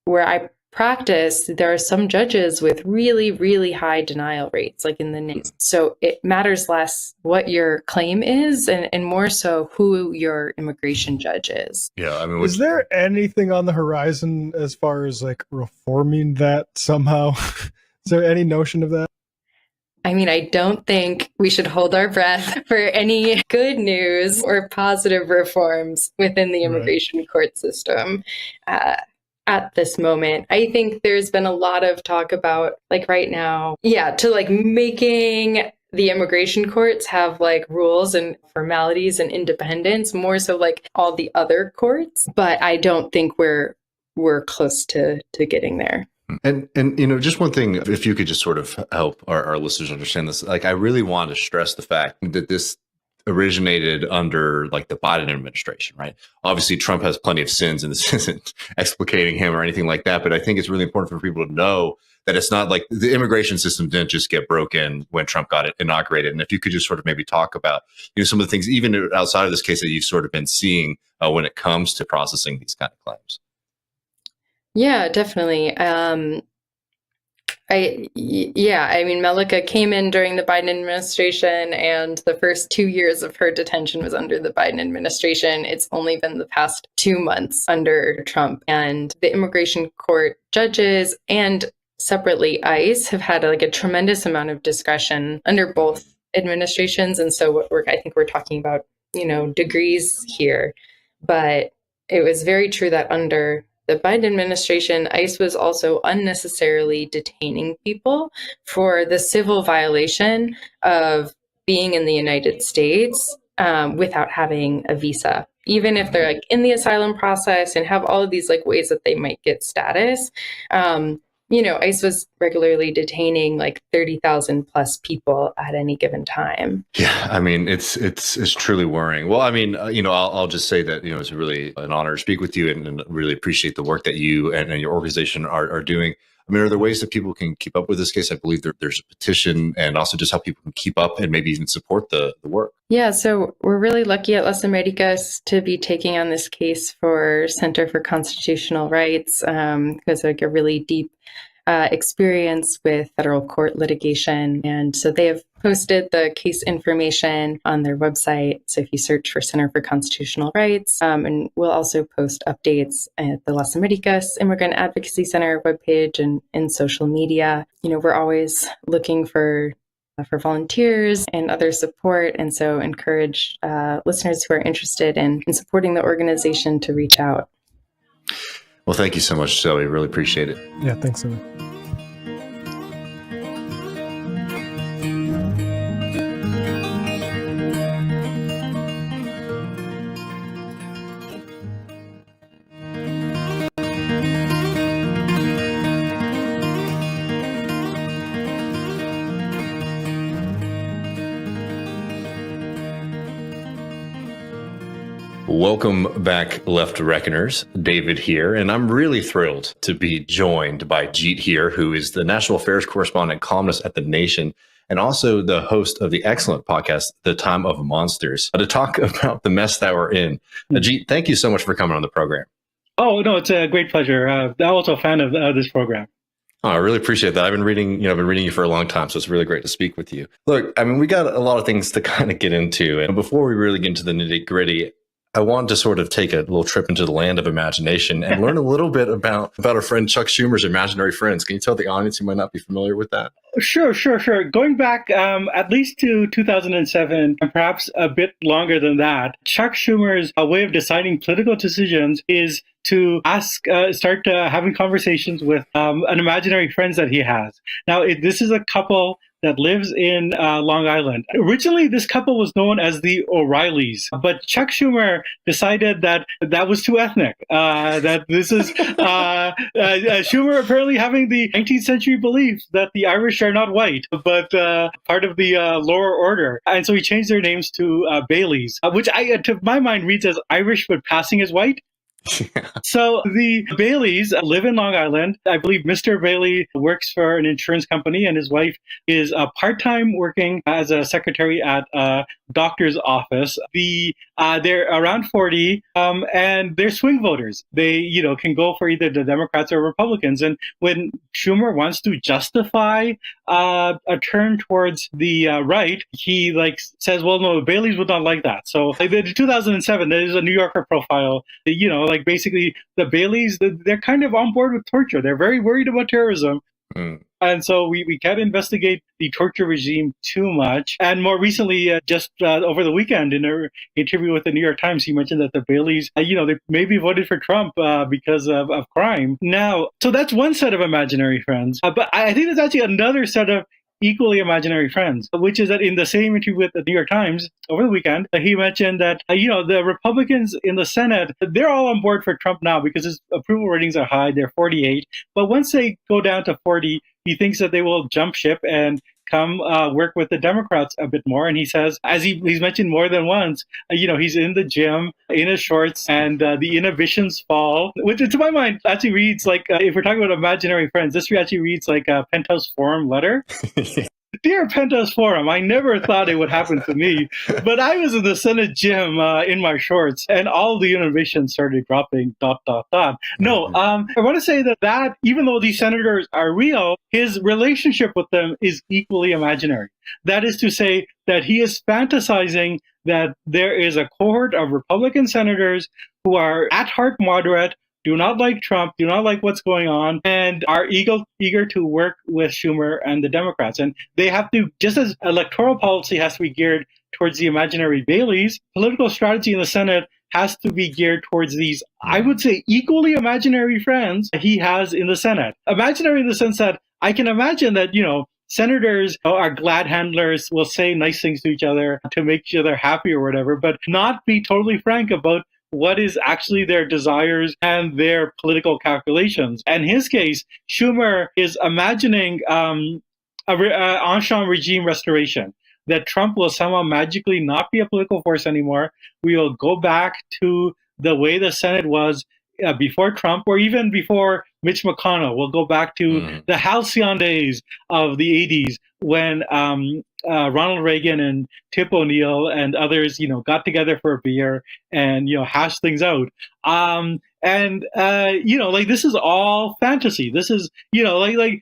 where I practice, there are some judges with really, really high denial rates, like in the news. So it matters less what your claim is and more so who your immigration judge is. Yeah, I mean, is there anything on the horizon as far as like reforming that somehow? Is there any notion of that? I mean, I don't think we should hold our breath for any good news or positive reforms within the immigration court system at this moment. I think there's been a lot of talk about, like right now, to like making the immigration courts have like rules and formalities and independence, more so like all the other courts. But I don't think we're close to getting there. And just one thing, if you could just sort of help our listeners understand this, like I really want to stress the fact that this originated under like the Biden administration, right? Obviously, Trump has plenty of sins, and this isn't explicating him or anything like that. But I think it's really important for people to know that it's not like the immigration system didn't just get broken when Trump got it inaugurated. And if you could just sort of maybe talk about, some of the things, even outside of this case, that you've sort of been seeing when it comes to processing these kind of claims. Yeah, definitely. I mean, Melika came in during the Biden administration, and the first 2 years of her detention was under the Biden administration. It's only been the past 2 months under Trump. And the immigration court judges and separately ICE have had like a tremendous amount of discretion under both administrations. And so I think we're talking about, degrees here. But it was very true that under the Biden administration, ICE was also unnecessarily detaining people for the civil violation of being in the United States without having a visa. Even if they're like in the asylum process and have all of these like ways that they might get status, ICE was regularly detaining like 30,000 plus people at any given time. Yeah, I mean, it's truly worrying. Well, I mean, I'll just say that, it's really an honor to speak with you and really appreciate the work that you and your organization are doing. I mean, are there ways that people can keep up with this case? I believe there's a petition, and also just how people can keep up and maybe even support the work. Yeah, so we're really lucky at Las Americas to be taking on this case for Center for Constitutional Rights because like a really deep experience with federal court litigation. And so they have posted the case information on their website. So if you search for Center for Constitutional Rights, and we'll also post updates at the Las Americas Immigrant Advocacy Center webpage and in social media. We're always looking for volunteers and other support. And so encourage listeners who are interested in supporting the organization to reach out. Well, thank you so much, Zoe. Really appreciate it. Yeah, thanks, Zoe. Welcome back, Left Reckoners. David here, and I'm really thrilled to be joined by Jeet Heer, who is the national affairs correspondent, columnist at The Nation, and also the host of the excellent podcast, The Time of Monsters, to talk about the mess that we're in. Jeet, thank you so much for coming on the program. Oh, no, it's a great pleasure. I'm also a fan of this program. Oh, I really appreciate that. I've been reading you for a long time, so it's really great to speak with you. Look, I mean, we got a lot of things to kind of get into, and before we really get into the nitty gritty, I want to sort of take a little trip into the land of imagination and learn a little bit about our friend Chuck Schumer's imaginary friends. Can you tell the audience who might not be familiar with that? Sure. Going back at least to 2007, and perhaps a bit longer than that, Chuck Schumer's way of deciding political decisions is to start having conversations with an imaginary friends that he has. Now, this is a couple that lives in Long Island. Originally, this couple was known as the O'Reillys, but Chuck Schumer decided that was too ethnic. That this is Schumer apparently having the 19th century belief that the Irish are not white, but part of the lower order. And so he changed their names to Baileys, which to my mind reads as Irish but passing as white. So the Baileys live in Long Island. I believe Mr. Bailey works for an insurance company, and his wife is part-time working as a secretary at a doctor's office. They're around 40, and they're swing voters. They, can go for either the Democrats or Republicans. And when Schumer wants to justify a turn towards the right, he says, well, no, the Baileys would not like that. So in 2007, there's a New Yorker profile, basically the Baileys, they're kind of on board with torture. They're very worried about terrorism. And so we can't investigate the torture regime too much. And more recently, just over the weekend, in an interview with the New York Times, he mentioned that the Baileys, they maybe voted for Trump because of crime. Now, so that's one set of imaginary friends. But I think there's actually another set of equally imaginary friends, which is that in the same interview with the New York Times over the weekend, he mentioned that, the Republicans in the Senate, they're all on board for Trump now because his approval ratings are high. They're 48. But once they go down to 40, he thinks that they will jump ship and come work with the Democrats a bit more. And he says, as he's mentioned more than once, he's in the gym in his shorts and the inhibitions fall, which to my mind actually reads like, if we're talking about imaginary friends, this actually reads like a Penthouse Forum letter. Dear Penthouse Forum, I never thought it would happen to me, but I was in the Senate gym in my shorts and all the innovations started dropping, ... No, I want to say that even though these senators are real, his relationship with them is equally imaginary. That is to say that he is fantasizing that there is a cohort of Republican senators who are at heart moderate, do not like Trump, do not like what's going on, and are eager to work with Schumer and the Democrats. And they have to, just as electoral policy has to be geared towards the imaginary Baileys, political strategy in the Senate has to be geared towards these, I would say, equally imaginary friends he has in the Senate. Imaginary in the sense that I can imagine that, senators are glad handlers, will say nice things to each other to make each other happy or whatever, but not be totally frank about what is actually their desires and their political calculations. And in his case, Schumer is imagining Ancien regime restoration, that Trump will somehow magically not be a political force anymore. We will go back to the way the Senate was before Trump, or even before Mitch McConnell. We'll go back to the halcyon days of the 80s when Ronald Reagan and Tip O'Neill and others, got together for a beer and, hashed things out. This is all fantasy. This is, Schumer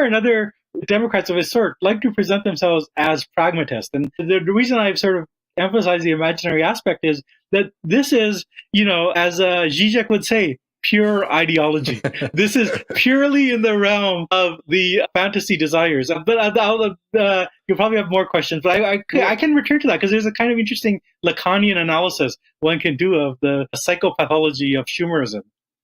and other Democrats of his sort like to present themselves as pragmatists. And the reason I've sort of emphasized the imaginary aspect is that this is, as Zizek would say, pure ideology. This is purely in the realm of the fantasy desires. But you'll probably have more questions, but I can return to that because there's a kind of interesting Lacanian analysis one can do of the psychopathology of Schumerism.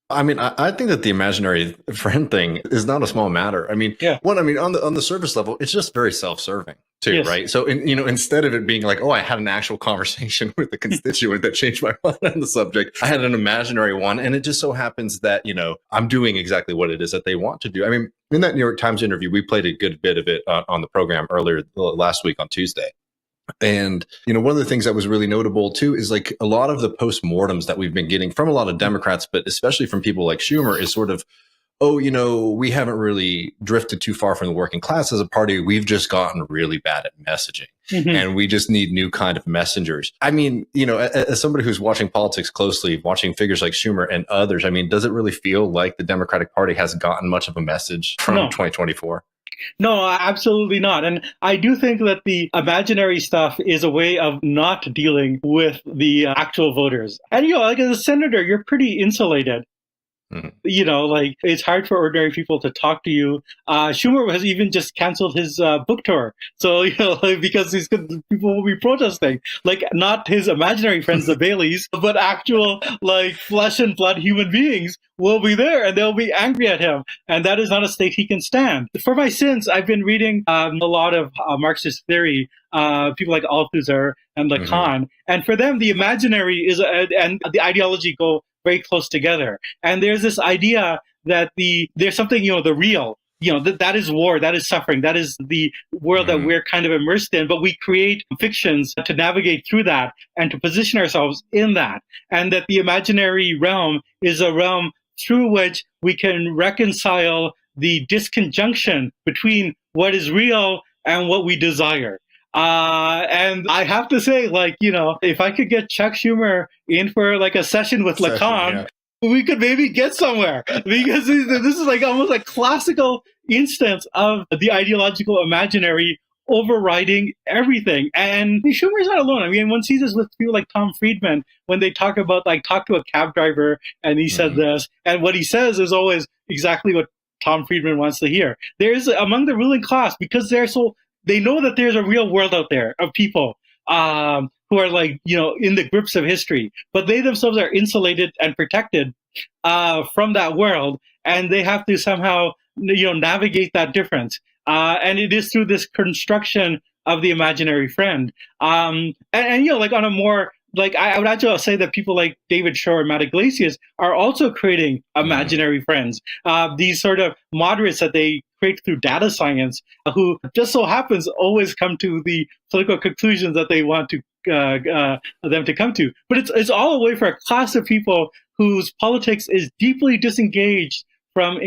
I mean, I think that the imaginary friend thing is not a small matter. I mean, on the surface level, it's just very self-serving too, yes. Right? So, instead of it being like, oh, I had an actual conversation with the constituent that changed my mind on the subject, I had an imaginary one, and it just so happens that I'm doing exactly what it is that they want to do. I mean, in that New York Times interview, we played a good bit of it on the program earlier last week on Tuesday. And, one of the things that was really notable too is like a lot of the postmortems that we've been getting from a lot of Democrats, but especially from people like Schumer, is sort of, oh, we haven't really drifted too far from the working class as a party. We've just gotten really bad at messaging, and we just need new kind of messengers. I mean, as somebody who's watching politics closely, watching figures like Schumer and others, I mean, does it really feel like the Democratic Party has gotten much of a message from 2024? No, absolutely not. And I do think that the imaginary stuff is a way of not dealing with the actual voters. And, like as a senator, you're pretty insulated. It's hard for ordinary people to talk to you. Schumer has even just canceled his book tour. So, because people will be protesting, like not his imaginary friends, the Baileys, but actual like flesh and blood human beings will be there and they'll be angry at him. And that is not a state he can stand. For my sins, I've been reading a lot of Marxist theory, people like Althusser and Lacan. And for them, the imaginary and the ideology go very close together. And there's this idea that there's something, the real, that is war, that is suffering, that is the world that we're kind of immersed in, but we create fictions to navigate through that and to position ourselves in that. And that the imaginary realm is a realm through which we can reconcile the disconjunction between what is real and what we desire. And I have to say, if I could get Chuck Schumer in for like a session with Lacan, we could maybe get somewhere, because this is like almost a classical instance of the ideological imaginary overriding everything. And Schumer's not alone. I mean, one sees this with people like Tom Friedman when they talk about talk to a cab driver and he said this, and what he says is always exactly what Tom Friedman wants to hear. There's among the ruling class, because they know that there's a real world out there of people who are in the grips of history, but they themselves are insulated and protected from that world, and they have to somehow navigate that difference. And it is through this construction of the imaginary friend. And on a more I would actually say that people like David Shore and Matt Iglesias are also creating imaginary friends. These sort of moderates that they create through data science, who just so happens always come to the political conclusions that they want to them to come to. But it's all a way for a class of people whose politics is deeply disengaged from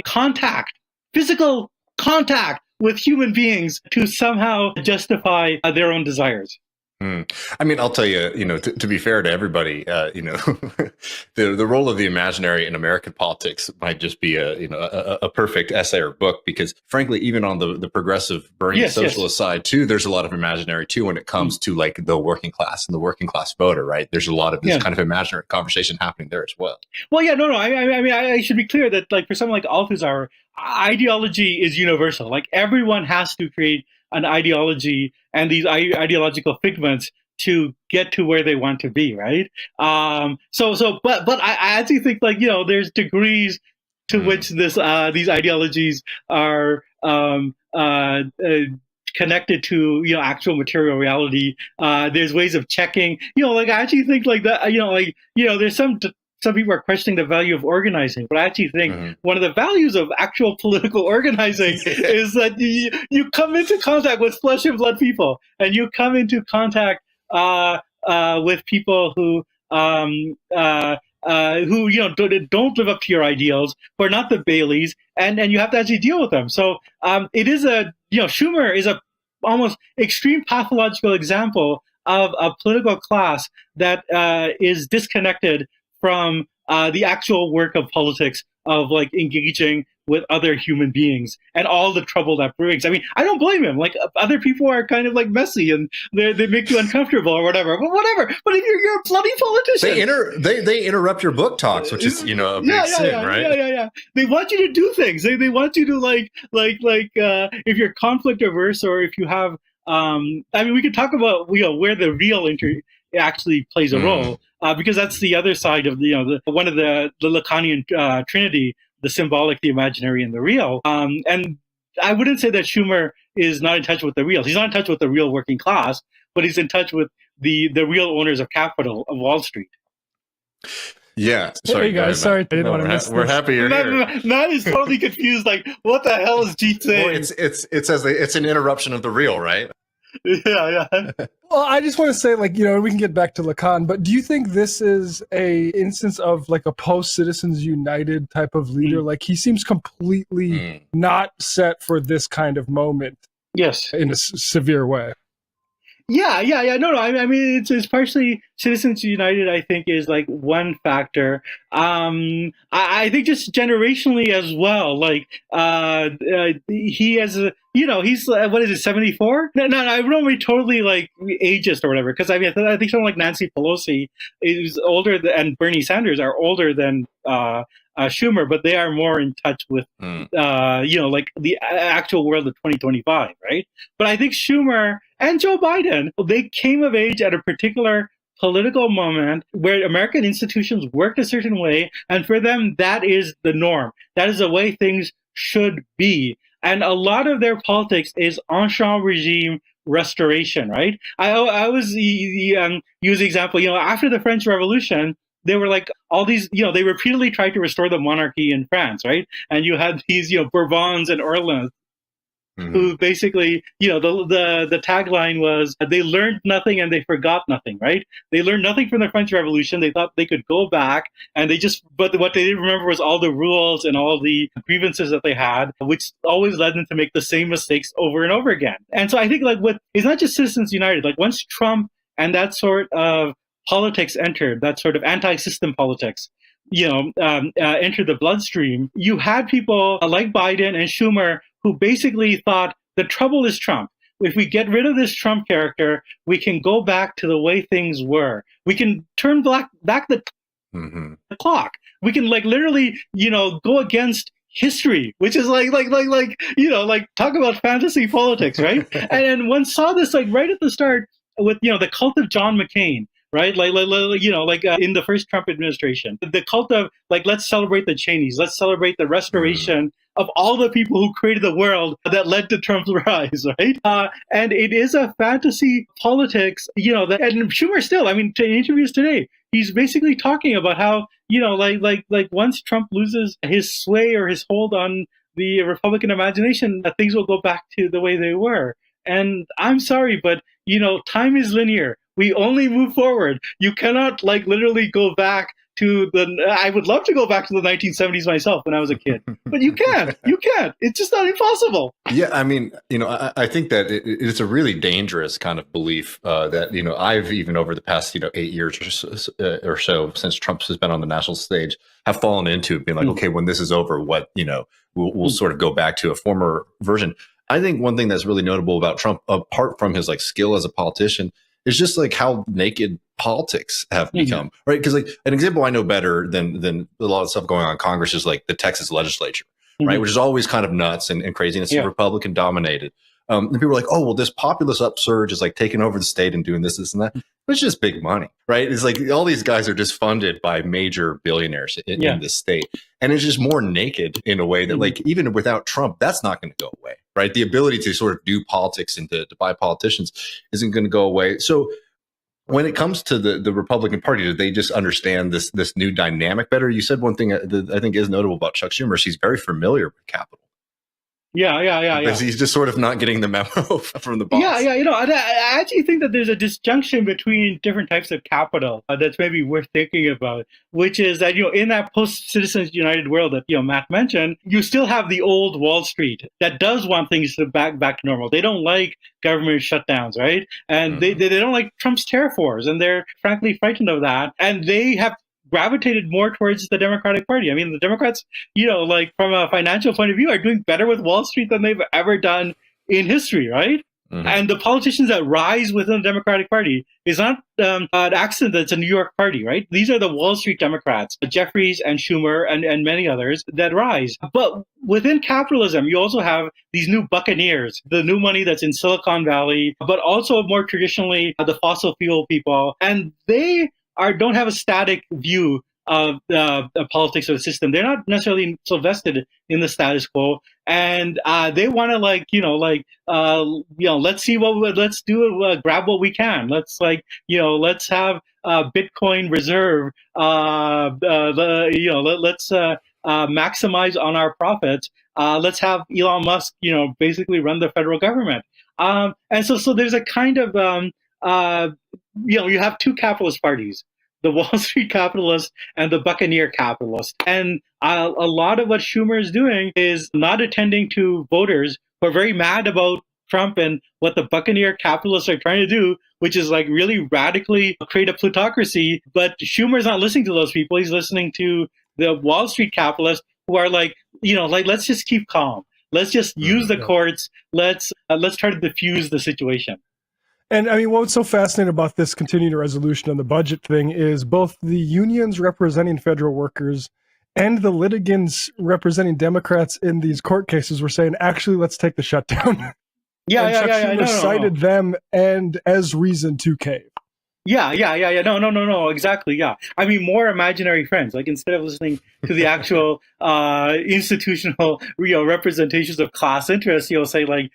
physical contact with human beings, to somehow justify their own desires. I mean, I'll tell you, to be fair to everybody, the role of the imaginary in American politics might just be a perfect essay or book, because frankly, even on the progressive Bernie socialist side too, there's a lot of imaginary too when it comes to the working class and the working class voter, right? There's a lot of this kind of imaginary conversation happening there as well. Well, yeah, no. I mean, I should be clear that for someone like Althusser, ideology is universal. Everyone has to create an ideology and these ideological figments to get to where they want to be, right? But I actually think there's degrees to which these ideologies are connected to actual material reality. There's ways of checking. I actually think that. There's some people are questioning the value of organizing, but I actually think one of the values of actual political organizing is that you come into contact with flesh and blood people, and you come into contact with people who don't live up to your ideals, who are not the Baileys, and you have to actually deal with them. So it is Schumer is a almost extreme pathological example of a political class that is disconnected from the actual work of politics, of engaging with other human beings and all the trouble that brings. I mean, I don't blame him. Other people are kind of messy and they make you uncomfortable or whatever. But whatever. But if you're a bloody politician, they interrupt your book talks, which is a big sin, right? Yeah. They want you to do things. They want you to if you're conflict averse, or if you have. I mean, we could talk about where the real actually plays a role. Because that's the other side of one of the Lacanian trinity, the symbolic, the imaginary, and the real. And I wouldn't say that Schumer is not in touch with the real. He's not in touch with the real working class, but he's in touch with the real owners of capital, of Wall Street. Yeah. Sorry, hey guys. Sorry, I didn't want to miss. We're happy you're here. Matt is totally confused. What the hell is Jeet saying? Well, it's an interruption of the real, right? Yeah, yeah. Well, I just want to say, like, we can get back to Lacan, but do you think this is a instance of like a post-Citizens United type of leader? Like, he seems completely not set for this kind of moment. Yes. In a severe way. Yeah. No. I mean, it's partially Citizens United. I think is like one factor. I think just generationally as well. Like, he has a, he's what is it, 74? No, I don't be totally like ageist or whatever. Because I mean, I think someone like Nancy Pelosi is older and Bernie Sanders are older than Schumer, but they are more in touch with, like the actual world of 2025, right? But I think Schumer and Joe Biden, they came of age at a particular political moment where American institutions worked a certain way, and for them, that is the norm. That is the way things should be. And a lot of their politics is ancien regime restoration, right? I always use the example, after the French Revolution, they were like all these, they repeatedly tried to restore the monarchy in France, right? And you had these, Bourbons and Orleans, who basically, the tagline was, they learned nothing and they forgot nothing, right? They learned nothing from the French Revolution. They thought they could go back, and but what they didn't remember was all the rules and all the grievances that they had, which always led them to make the same mistakes over and over again. And so I think it's not just Citizens United. Like, once Trump and that sort of politics entered, that sort of anti-system politics, entered the bloodstream, you had people like Biden and Schumer who basically thought the trouble is Trump. If we get rid of this Trump character, we can go back to the way things were. We can turn back the clock. We can literally, go against history, which is like talk about fantasy politics, right? And one saw this right at the start with, the cult of John McCain. Right, in the first Trump administration, the cult of let's celebrate the Cheneys, let's celebrate the restoration of all the people who created the world that led to Trump's rise, right? And it is a fantasy politics, and Schumer still, in interviews today, he's basically talking about how, once Trump loses his sway or his hold on the Republican imagination, that things will go back to the way they were. And I'm sorry, but time is linear. We only move forward. You cannot literally go back to I would love to go back to the 1970s myself when I was a kid, but you can't. You can't. It's just not impossible. Yeah, I think that it's a really dangerous kind of belief that I've even over the past 8 years or so since Trump has been on the national stage have fallen into, being like, okay, when this is over, what we'll sort of go back to a former version. I think one thing that's really notable about Trump, apart from his skill as a politician, is just how naked politics have become, right? Because an example I know better than a lot of stuff going on in Congress is the Texas legislature, right? Which is always kind of nuts and crazy, and it's Republican dominated. And people are like, oh, well, this populist upsurge is taking over the state and doing this and that. But it's just big money, right? It's all these guys are just funded by major billionaires in this state. And it's just more naked in a way that even without Trump, that's not going to go away, right? The ability to sort of do politics and to buy politicians isn't going to go away. So when it comes to the Republican Party, do they just understand this new dynamic better? You said one thing that I think is notable about Chuck Schumer is he's very familiar with capital. Yeah. Because he's just sort of not getting the memo from the boss. Yeah. I actually think that there's a disjunction between different types of capital that's maybe worth thinking about, which is that, in that post-Citizens United world that, Matt mentioned, you still have the old Wall Street that does want things to back to normal. They don't like government shutdowns, right? And they don't like Trump's tariff wars, and they're frankly frightened of that. And they have gravitated more towards the Democratic Party. The Democrats, from a financial point of view, are doing better with Wall Street than they've ever done in history, right? And the politicians that rise within the Democratic Party is not an accident that it's a New York party, right? These are the Wall Street Democrats, Jeffries and Schumer and many others that rise. But within capitalism, you also have these new Buccaneers, the new money that's in Silicon Valley, but also more traditionally the fossil fuel people. And they don't have a static view of the politics of the system. They're not necessarily so vested in the status quo, and they want to let's see let's do grab what we can. Let's let's have Bitcoin reserve. Let's maximize on our profits. let's have Elon Musk, basically run the federal government. And so there's a kind of, you have two capitalist parties, the Wall Street capitalists and the Buccaneer capitalists. And a lot of what Schumer is doing is not attending to voters who are very mad about Trump and what the Buccaneer capitalists are trying to do, which is like really radically create a plutocracy. But Schumer's not listening to those people. He's listening to the Wall Street capitalists who are like, let's just keep calm. Let's just use the courts. Let's try to diffuse the situation. And I mean, what's so fascinating about this continuing resolution on the budget thing is both the unions representing federal workers and the litigants representing Democrats in these court cases were saying, actually, let's take the shutdown. Chuck Schumer cited them and as reason to cave. No, exactly. Yeah. I mean, more imaginary friends. Like, instead of listening to the actual institutional, representations of class interests, say like,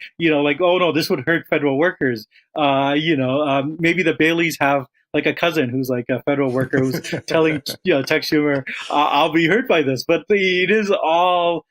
oh no, this would hurt federal workers. Maybe the Baileys have like a cousin who's like a federal worker who's telling, Chuck Schumer, I'll be hurt by this. But it is all,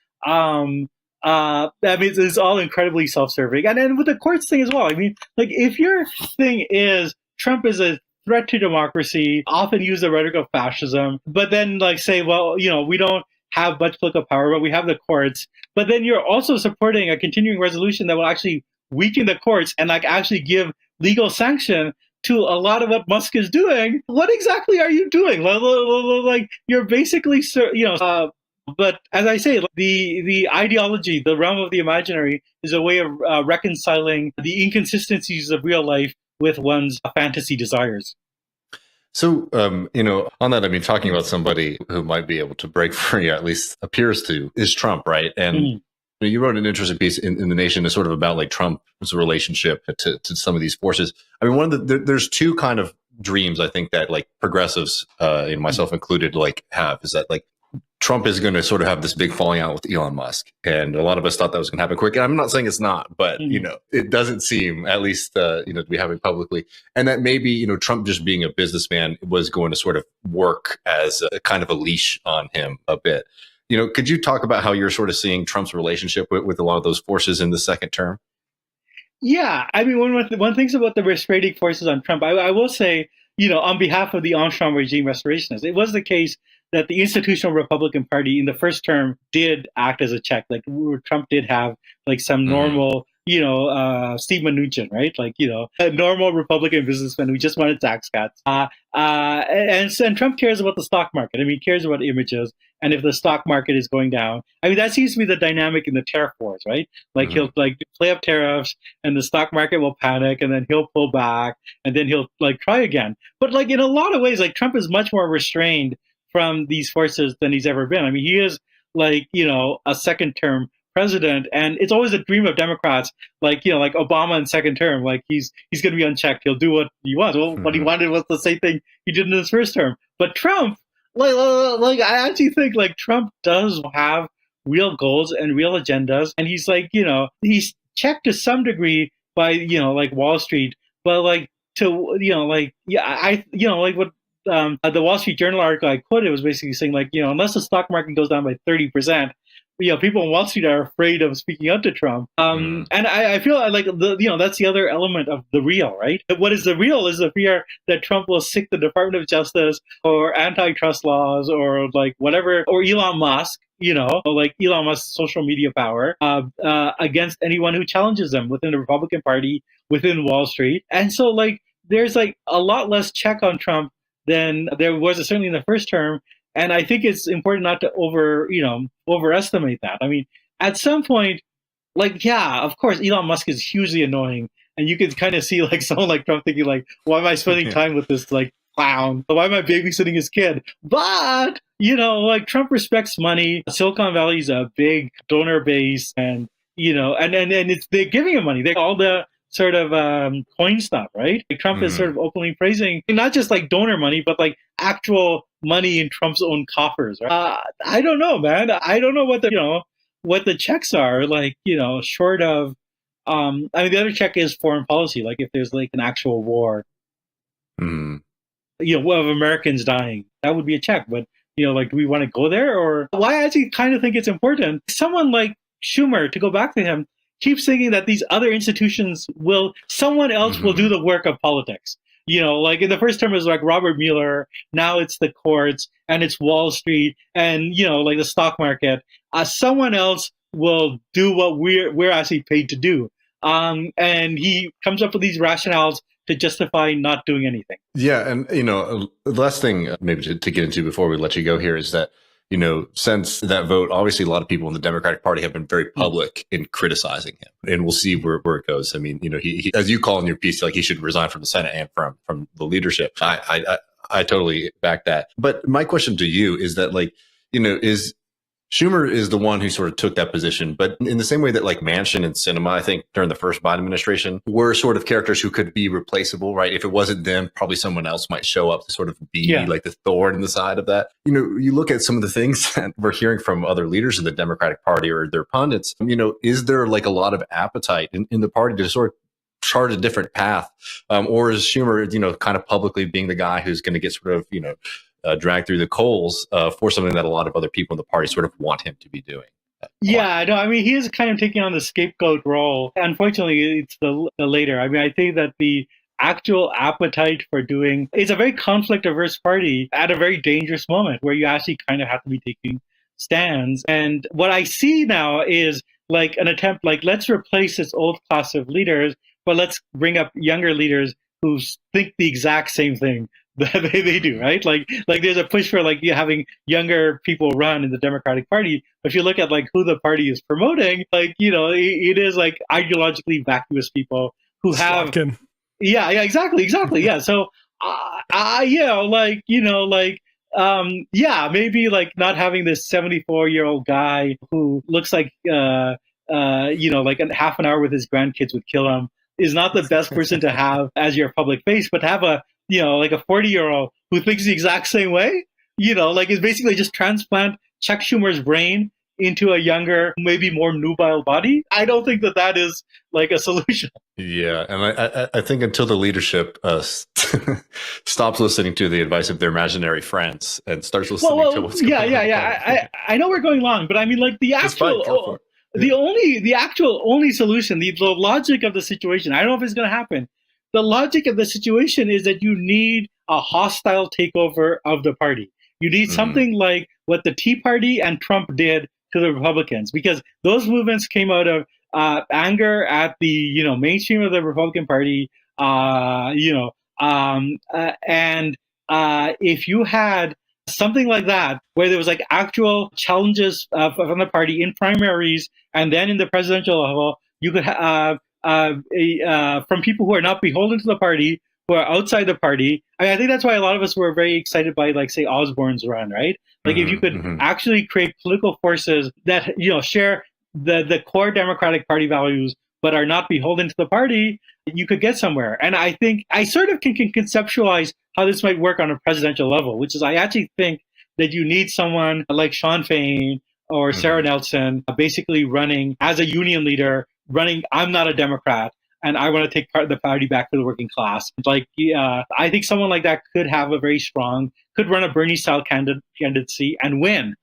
it's all incredibly self-serving. And with the courts thing as well. I mean, like, if your thing is Trump is a threat to democracy, often use the rhetoric of fascism, but then like say, well, we don't have much political power, but we have the courts. But then you're also supporting a continuing resolution that will actually weaken the courts and like actually give legal sanction to a lot of what Musk is doing. What exactly are you doing? Like you're basically, but as I say, the ideology, the realm of the imaginary, is a way of reconciling the inconsistencies of real life with one's fantasy desires. So, on that, I mean, talking about somebody who might be able to break free, or at least appears to, is Trump, right? And you wrote an interesting piece in The Nation, sort of about like Trump's relationship to some of these forces. I mean, there's two kind of dreams I think that like progressives, myself included, like have, is that like Trump is going to sort of have this big falling out with Elon Musk. And a lot of us thought that was going to happen quick. And I'm not saying it's not, but, it doesn't seem, at least, to be happening publicly. And that maybe, Trump just being a businessman was going to sort of work as a kind of a leash on him a bit. Could you talk about how you're sort of seeing Trump's relationship with a lot of those forces in the second term? Yeah. I mean, one thinks about the restraining forces on Trump. I will say, on behalf of the Armstrong regime restorationists, it was the case that the institutional Republican Party in the first term did act as a check. Like Trump did have like some normal, Steve Mnuchin, right? Like, a normal Republican businessman who just wanted tax cuts. And Trump cares about the stock market. I mean, he cares about images. And if the stock market is going down, I mean, that seems to be the dynamic in the tariff wars, right? Like he'll like play up tariffs and the stock market will panic and then he'll pull back and then he'll like try again. But like in a lot of ways, like Trump is much more restrained from these forces than he's ever been. I mean, he is like, a second term president, and it's always a dream of Democrats, like, like Obama in second term, like he's going to be unchecked. He'll do what he wants. Well, what he wanted was the same thing he did in his first term. But Trump, like I actually think like Trump does have real goals and real agendas. And he's like, he's checked to some degree by, like Wall Street, but like to, like, like what, the Wall Street Journal article I quoted was basically saying like, unless the stock market goes down by 30%, people on Wall Street are afraid of speaking up to Trump. And I feel like that's the other element of the real, right? What is the real is the fear that Trump will sic the Department of Justice or antitrust laws or like whatever, or Elon Musk, like Elon Musk's social media power against anyone who challenges them within the Republican Party, within Wall Street. And so like, there's like a lot less check on Trump than there was certainly in the first term. And I think it's important not to overestimate that. I mean, at some point, like, yeah, of course, Elon Musk is hugely annoying. And you can kind of see like someone like Trump thinking like, why am I spending time with this like clown? Why am I babysitting his kid? But, like Trump respects money. Silicon Valley is a big donor base and, and they're giving him money. They all the sort of coin stuff, right? Like Trump is sort of openly praising not just like donor money, but like actual money in Trump's own coffers. Right? I don't know, man. I don't know what the checks are. Like, short of, I mean, the other check is foreign policy. Like if there's like an actual war, of Americans dying, that would be a check. But like, do we want to go there? Or I actually kind of think it's important. Someone like Schumer, to go back to him, keeps thinking that these other institutions someone else will do the work of politics. Like in the first term it was like Robert Mueller, now it's the courts and it's Wall Street and, like the stock market. Someone else will do what we're actually paid to do. And he comes up with these rationales to justify not doing anything. Yeah. And, the last thing maybe to get into before we let you go here is that, since that vote, obviously a lot of people in the Democratic Party have been very public in criticizing him, and we'll see where it goes. I mean, he as you call in your piece, like he should resign from the Senate and from the leadership. I totally back that. But my question to you is that, like, is Schumer is the one who sort of took that position, but in the same way that like Manchin and Sinema, I think during the first Biden administration, were sort of characters who could be replaceable, right? If it wasn't them, probably someone else might show up to sort of be like the thorn in the side of that. You look at some of the things that we're hearing from other leaders in the Democratic Party or their pundits, is there like a lot of appetite in the party to sort of chart a different path? Or is Schumer, kind of publicly being the guy who's going to get sort of, dragged through the coals for something that a lot of other people in the party sort of want him to be doing? Yeah, no, I mean, he is kind of taking on the scapegoat role. Unfortunately, it's the later. I mean, I think that the actual appetite for doing is a very conflict averse party at a very dangerous moment where you actually kind of have to be taking stands. And what I see now is like an attempt, like, let's replace this old class of leaders, but let's bring up younger leaders who think the exact same thing that they do, right? Like there's a push for like having younger people run in the Democratic Party. But if you look at like who the party is promoting, like, it is like ideologically vacuous people who have, Slotkin. yeah, exactly. Yeah. So, maybe like not having this 74-year-old guy who looks like, like a half an hour with his grandkids would kill him is not the best person to have as your public face, but to have like a 40-year-old who thinks the exact same way, like is basically just transplant Chuck Schumer's brain into a younger, maybe more nubile body. I don't think that is like a solution. Yeah. And I think until the leadership stops listening to the advice of their imaginary friends and starts listening to what's going on. Yeah. I know we're going long, but I mean, like the actual, the actual only solution, the logic of the situation, I don't know if it's going to happen. The logic of the situation is that you need a hostile takeover of the party. You need something like what the Tea Party and Trump did to the Republicans, because those movements came out of anger at the mainstream of the Republican Party. If you had something like that, where there was like actual challenges from the party in primaries and then in the presidential level, you could have from people who are not beholden to the party, who are outside the party. I think that's why a lot of us were very excited by, like, say, Osborne's run, right? Like, if you could actually create political forces that, share the core Democratic Party values, but are not beholden to the party, you could get somewhere. And I think I sort of can conceptualize how this might work on a presidential level, which is I actually think that you need someone like Sean Fain or Sarah Nelson basically running as a union leader, I'm not a Democrat, and I want to take the party back to the working class. Like, I think someone like that could have could run a Bernie-style candidacy and win.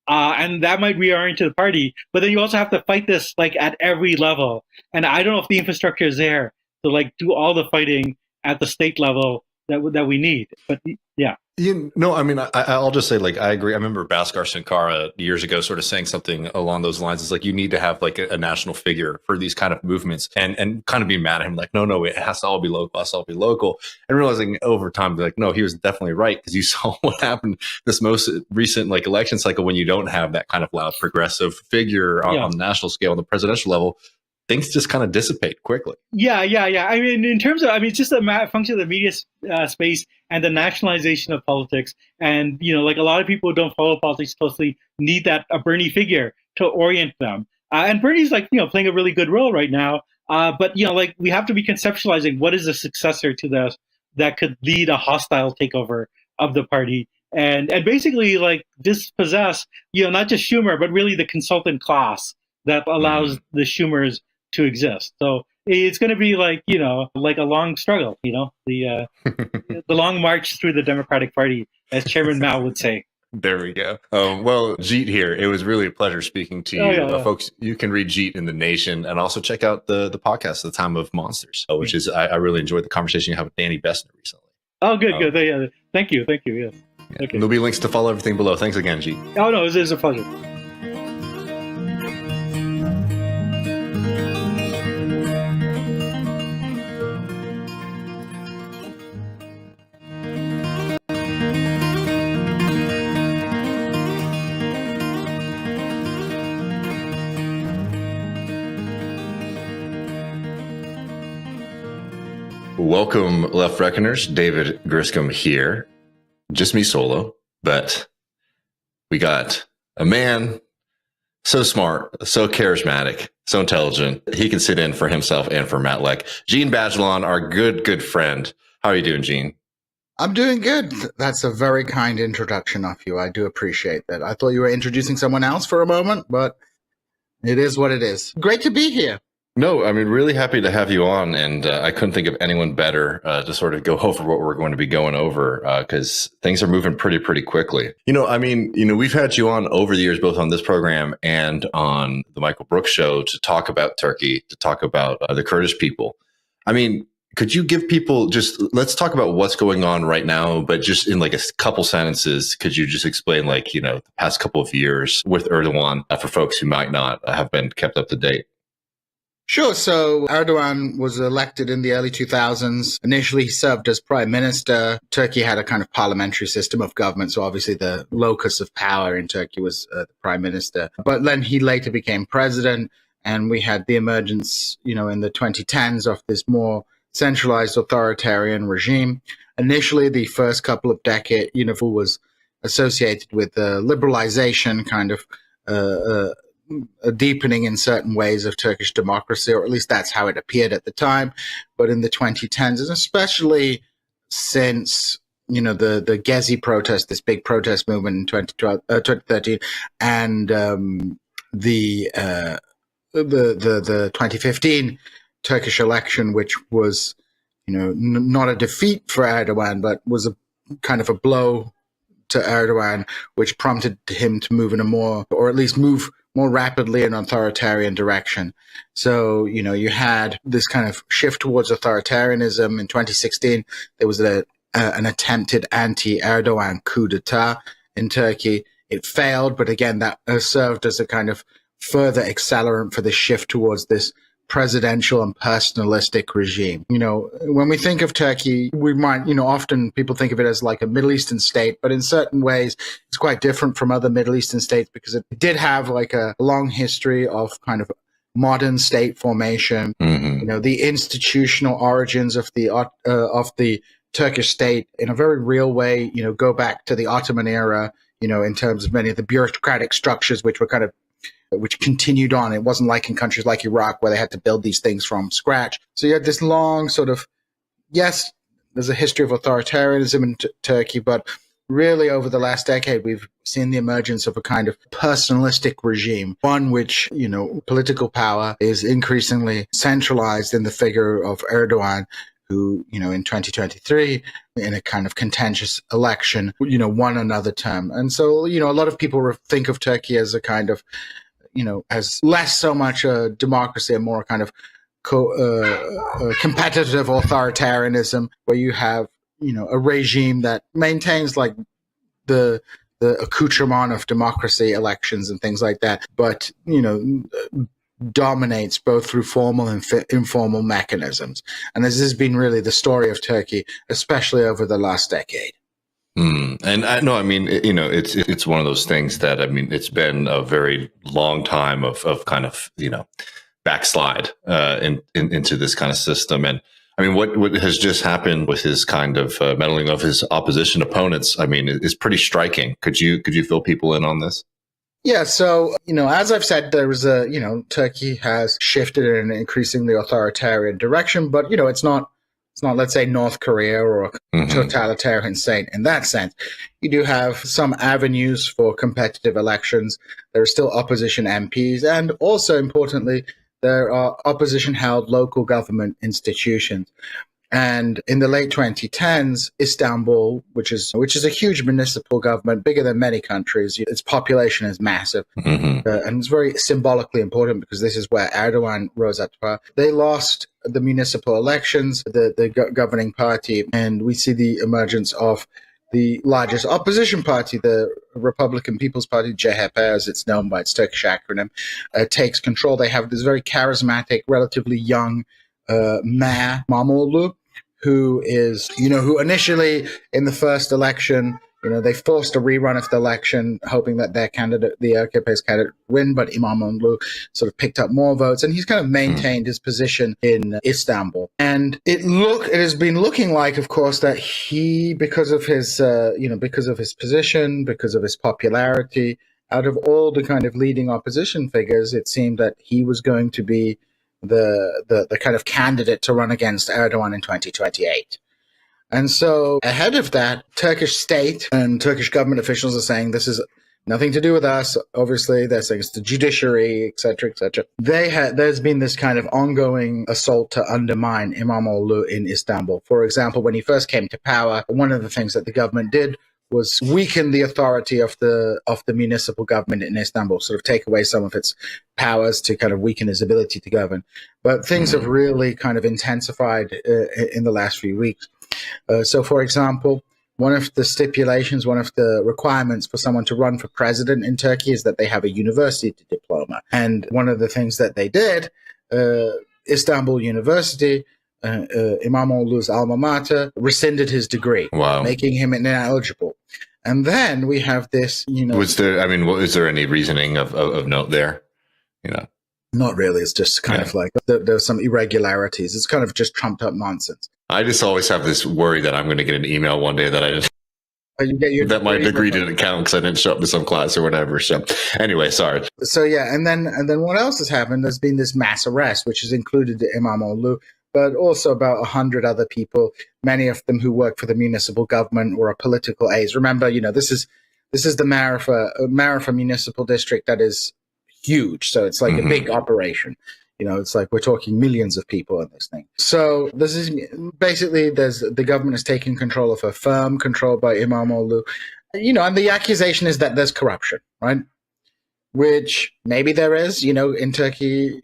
And that might reorient the party. But then you also have to fight this, like, at every level. And I don't know if the infrastructure is there to, like, do all the fighting at the state level that we need. But, yeah. I mean, I'll just say, like, I agree. I remember Bhaskar Sankara years ago sort of saying something along those lines. It's like, you need to have like a national figure for these kind of movements and kind of be mad at him. Like, no, it has to all be local. It has to all be local. And realizing over time, like, no, he was definitely right, because you saw what happened this most recent like election cycle when you don't have that kind of loud progressive figure on the national scale, on the presidential level. Things just kind of dissipate quickly. Yeah. I mean, in terms of, it's just a function of the media space and the nationalization of politics. And, like a lot of people who don't follow politics closely need a Bernie figure to orient them. And Bernie's like, playing a really good role right now. But, like we have to be conceptualizing what is the successor to this that could lead a hostile takeover of the party. And basically like dispossess, not just Schumer, but really the consultant class that allows the Schumers to exist. So it's going to be like, like a long struggle, the long march through the Democratic Party, as Chairman Mao would say. There we go. Well, Jeet here. It was really a pleasure speaking to you. Oh, yeah. Folks, you can read Jeet in The Nation and also check out the podcast, The Time of Monsters, which is, I really enjoyed the conversation you had with Danny Bessner recently. Oh, good. Yeah. Thank you. Yeah. Yeah. Okay. There'll be links to follow everything below. Thanks again, Jeet. Oh, no, it's a pleasure. Welcome, Left Reckoners. David Griscom here. Just me solo, but we got a man so smart, so charismatic, so intelligent. He can sit in for himself and for Matt Leck. Gene Bajelon, our good friend. How are you doing, Gene? I'm doing good. That's a very kind introduction of you. I do appreciate that. I thought you were introducing someone else for a moment, but it is what it is. Great to be here. No, I mean, really happy to have you on. And I couldn't think of anyone better to sort of go over what we're going to be going over because things are moving pretty quickly. We've had you on over the years, both on this program and on the Michael Brooks show to talk about Turkey, to talk about the Kurdish people. I mean, could you give people let's talk about what's going on right now, but just in like a couple sentences, could you just explain the past couple of years with Erdogan for folks who might not have been kept up to date? Sure. So Erdogan was elected in the early 2000s. Initially, he served as prime minister. Turkey had a kind of parliamentary system of government. So obviously the locus of power in Turkey was the prime minister. But then he later became president. And we had the emergence, in the 2010s of this more centralized authoritarian regime. Initially, the first couple of decades, was associated with the liberalization kind of a deepening in certain ways of Turkish democracy, or at least that's how it appeared at the time. But in the 2010s, and especially since, the Gezi protest, this big protest movement in 2013, and the 2015 Turkish election, which was, not a defeat for Erdogan, but was a kind of a blow to Erdogan, which prompted him to move in more rapidly in an authoritarian direction. So, you had this kind of shift towards authoritarianism. In 2016, there was an attempted anti-Erdogan coup d'etat in Turkey. It failed, but again, that served as a kind of further accelerant for the shift towards this presidential and personalistic regime. When we think of Turkey, we might, often people think of it as like a Middle Eastern state, but in certain ways, it's quite different from other Middle Eastern states because it did have like a long history of kind of modern state formation. Mm-hmm. The institutional origins of the Turkish state in a very real way, go back to the Ottoman era, in terms of many of the bureaucratic structures which continued on. It wasn't like in countries like Iraq where they had to build these things from scratch. So you had this long sort of, yes, there's a history of authoritarianism in Turkey, but really over the last decade, we've seen the emergence of a kind of personalistic regime, one which, political power is increasingly centralized in the figure of Erdogan, who, in 2023, in a kind of contentious election, won another term. And so, a lot of people think of Turkey as a kind of, as less so much a democracy and more kind of competitive authoritarianism, where you have, a regime that maintains like the accoutrement of democracy, elections and things like that, but, dominates both through formal and informal mechanisms. And this has been really the story of Turkey, especially over the last decade. And it's one of those things that, it's been a very long time of kind of, backslide into this kind of system. And what has just happened with his kind of meddling of his opposition opponents, is pretty striking. Could you fill people in on this? Yeah, so, as I've said, Turkey has shifted in an increasingly authoritarian direction, but, it's not, let's say, North Korea or a totalitarian state in that sense. You do have some avenues for competitive elections. There are still opposition MPs, and also importantly, there are opposition-held local government institutions. And in the late 2010s, Istanbul, which is a huge municipal government, bigger than many countries, its population is massive, and it's very symbolically important because this is where Erdogan rose up to power. They lost the municipal elections, the governing party, and we see the emergence of the largest opposition party, the Republican People's Party, CHP, as it's known by its Turkish acronym, takes control. They have this very charismatic, relatively young mayor, İmamoğlu, who initially in the first election, they forced a rerun of the election, hoping that their candidate, the AKP's candidate, win, but İmamoğlu sort of picked up more votes, and he's kind of maintained his position in Istanbul. And it has been looking like, of course, that he, because of his position, because of his popularity, out of all the kind of leading opposition figures, it seemed that he was going to be the kind of candidate to run against Erdogan in 2028. And so ahead of that, Turkish state and Turkish government officials are saying this is nothing to do with us. Obviously, they're saying it's the judiciary, et cetera, et cetera. There's been this kind of ongoing assault to undermine İmamoğlu in Istanbul. For example, when he first came to power, one of the things that the government did was weaken the authority of the municipal government in Istanbul, sort of take away some of its powers to kind of weaken his ability to govern. But things have really kind of intensified in the last few weeks. So, for example, one of the stipulations, one of the requirements for someone to run for president in Turkey is that they have a university diploma. And one of the things that they did, Istanbul University, İmamoğlu's alma mater, rescinded his degree, making him ineligible. And then we have this, Was there any reasoning of note there? Not really. It's just kind of like there's some irregularities. It's kind of just trumped up nonsense. I just always have this worry that I'm going to get an email one day that that my degree didn't count because I didn't show up to some class or whatever. So anyway, sorry. So yeah, and then what else has happened? There's been this mass arrest, which has included İmamoğlu, but also about 100 other people, many of them who work for the municipal government or are political aides. Remember, this is the mayor of a municipal district that is huge, so it's like a big operation. It's like we're talking millions of people in this thing. So the government is taking control of a firm controlled by İmamoğlu, and the accusation is that there's corruption, right? Which maybe there is, in Turkey,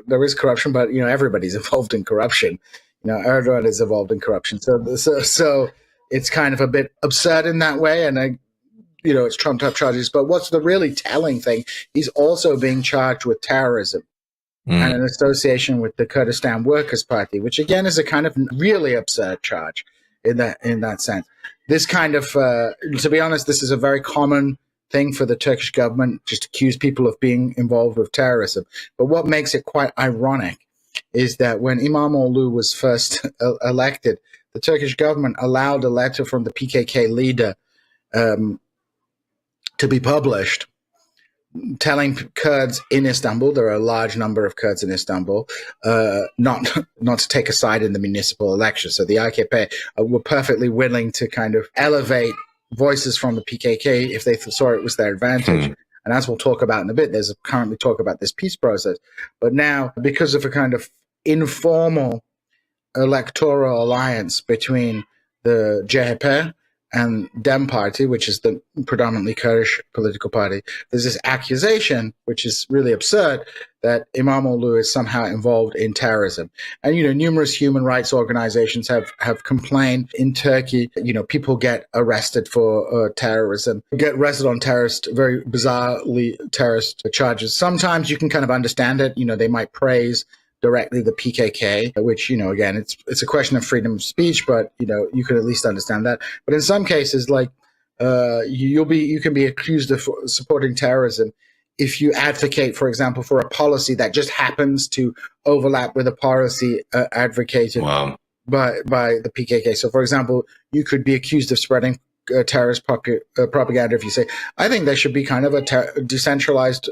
there is corruption, but everybody's involved in corruption. Erdogan is involved in corruption, so it's kind of a bit absurd in that way, and it's trumped up charges. But what's the really telling thing? He's also being charged with terrorism. And an association with the Kurdistan Workers' Party, which again is a kind of really absurd charge in that sense. This kind of, to be honest, this is a very common thing for the Turkish government, just accuse people of being involved with terrorism. But what makes it quite ironic is that when İmamoğlu was first elected, the Turkish government allowed a letter from the PKK leader to be published, telling Kurds in Istanbul, there are a large number of Kurds in Istanbul, not to take a side in the municipal election. So the AKP were perfectly willing to kind of elevate voices from the PKK if they saw it was their advantage. And as we'll talk about in a bit, there's currently talk about this peace process. But now, because of a kind of informal electoral alliance between the CHP and Dem Party, which is the predominantly Kurdish political party, there's this accusation, which is really absurd, that İmamoğlu is somehow involved in terrorism. And, numerous human rights organizations have complained in Turkey, people get arrested for terrorism, get arrested on very bizarrely terrorist charges. Sometimes you can kind of understand it. They might praise directly the PKK, which, again, it's a question of freedom of speech, but, you can at least understand that. But in some cases, like, you can be accused of supporting terrorism if you advocate, for example, for a policy that just happens to overlap with a policy advocated by the PKK. So, for example, you could be accused of spreading terrorist propaganda if you say, I think there should be kind of a decentralized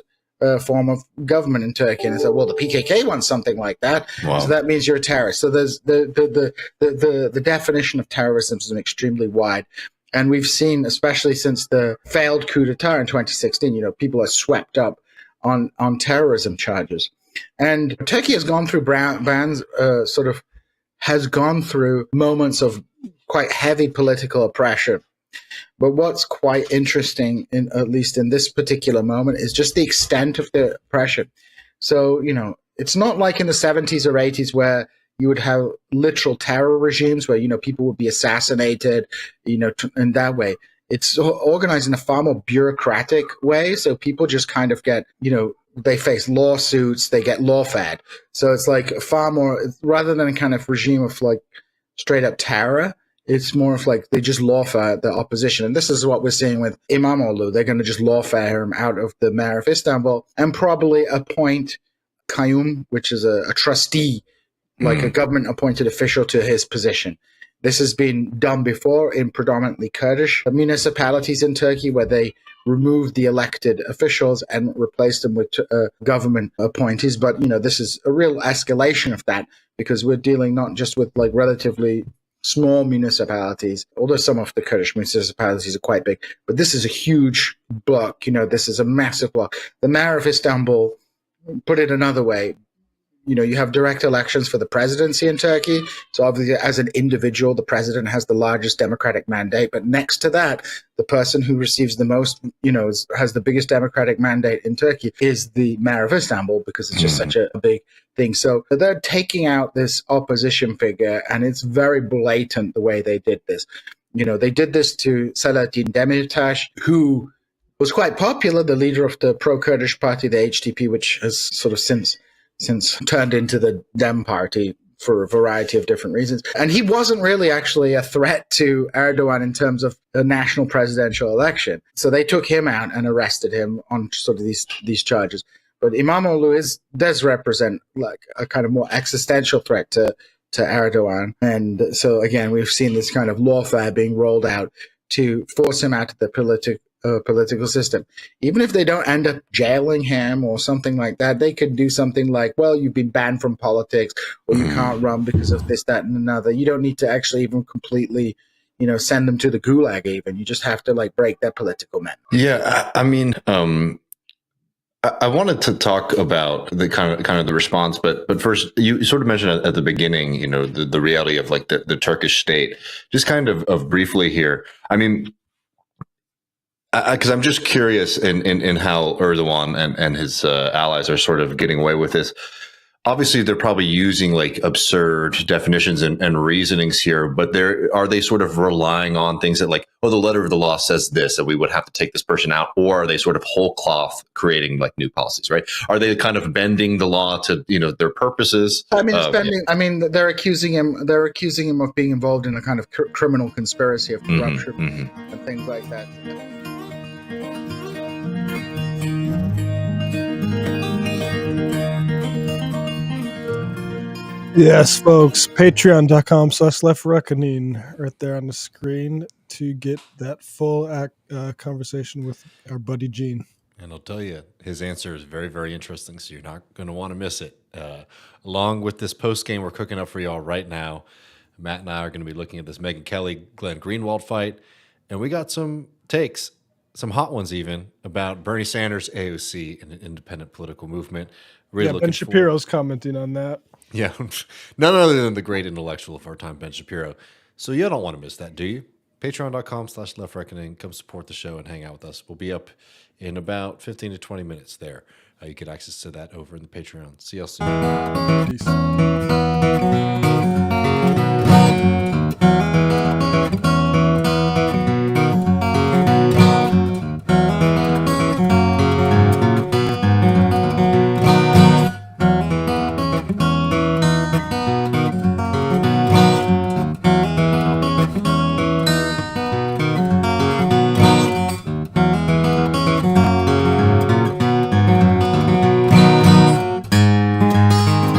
form of government in Turkey, and it's like, well, the PKK wants something like that, so that means you're a terrorist. So there's the definition of terrorism is extremely wide, and we've seen, especially since the failed coup d'état in 2016, people are swept up on terrorism charges, and Turkey has gone through bans, sort of has gone through moments of quite heavy political oppression. But what's quite interesting, at least in this particular moment, is just the extent of the oppression. So, it's not like in the 70s or 80s where you would have literal terror regimes where, people would be assassinated, in that way. It's organized in a far more bureaucratic way. So people just kind of get, they face lawsuits, they get lawfare. So it's like far more, rather than a kind of regime of like straight up terror, it's more of like they just lawfare the opposition. And this is what we're seeing with Imamoglu. They're going to just lawfare him out of the mayor of Istanbul and probably appoint Qayyum, which is a trustee, like a government appointed official to his position. This has been done before in predominantly Kurdish municipalities in Turkey, where they removed the elected officials and replaced them with government appointees. But, this is a real escalation of that, because we're dealing not just with like relatively small municipalities, although some of the Kurdish municipalities are quite big, but this is a huge block. This is a massive block. The mayor of Istanbul, put it another way, you have direct elections for the presidency in Turkey. So obviously, as an individual, the president has the largest democratic mandate. But next to that, the person who receives the most, has the biggest democratic mandate in Turkey is the mayor of Istanbul, because it's just such a big thing. So they're taking out this opposition figure, and it's very blatant the way they did this. They did this to Selahattin Demirtas, who was quite popular, the leader of the pro-Kurdish party, the HDP, which has sort of since turned into the Dem party for a variety of different reasons. And he wasn't really actually a threat to Erdogan in terms of a national presidential election. So they took him out and arrested him on sort of these charges. But Imamoglu does represent like a kind of more existential threat to Erdogan. And so again, we've seen this kind of lawfare being rolled out to force him out of the political system. Even if they don't end up jailing him or something like that, they could do something like, well, you've been banned from politics, or you can't run because of this, that, and another. You don't need to actually even completely, send them to the gulag even. You just have to like break their political mandate. Yeah, I mean, I wanted to talk about the kind of the response, but first, you sort of mentioned at the beginning, the reality of like the Turkish state. Just kind of briefly here. I mean, because I'm just curious in how Erdogan and his allies are sort of getting away with this. Obviously, they're probably using like absurd definitions and reasonings here, but are they sort of relying on things that like, oh, the letter of the law says this, and we would have to take this person out, or are they sort of whole cloth creating like new policies, right? Are they kind of bending the law to their purposes? I mean, they're accusing him. They're accusing him of being involved in a kind of criminal conspiracy of corruption and things like that. Yes, folks, patreon.com/leftreckoning right there on the screen to get that full conversation with our buddy Gene. And I'll tell you, his answer is very, very interesting, so you're not going to want to miss it. Along with this post game we're cooking up for y'all right now, Matt and I are going to be looking at this Megyn Kelly-Glenn Greenwald fight, and we got some takes, some hot ones even, about Bernie Sanders, AOC, and an independent political movement. Really Ben Shapiro's commenting on that. Yeah, none other than the great intellectual of our time, Ben Shapiro. So you don't want to miss that, do you? Patreon.com/leftreckoning. Come support the show and hang out with us. We'll be up in about 15 to 20 minutes there. You get access to that over in the Patreon. See y'all soon. Peace.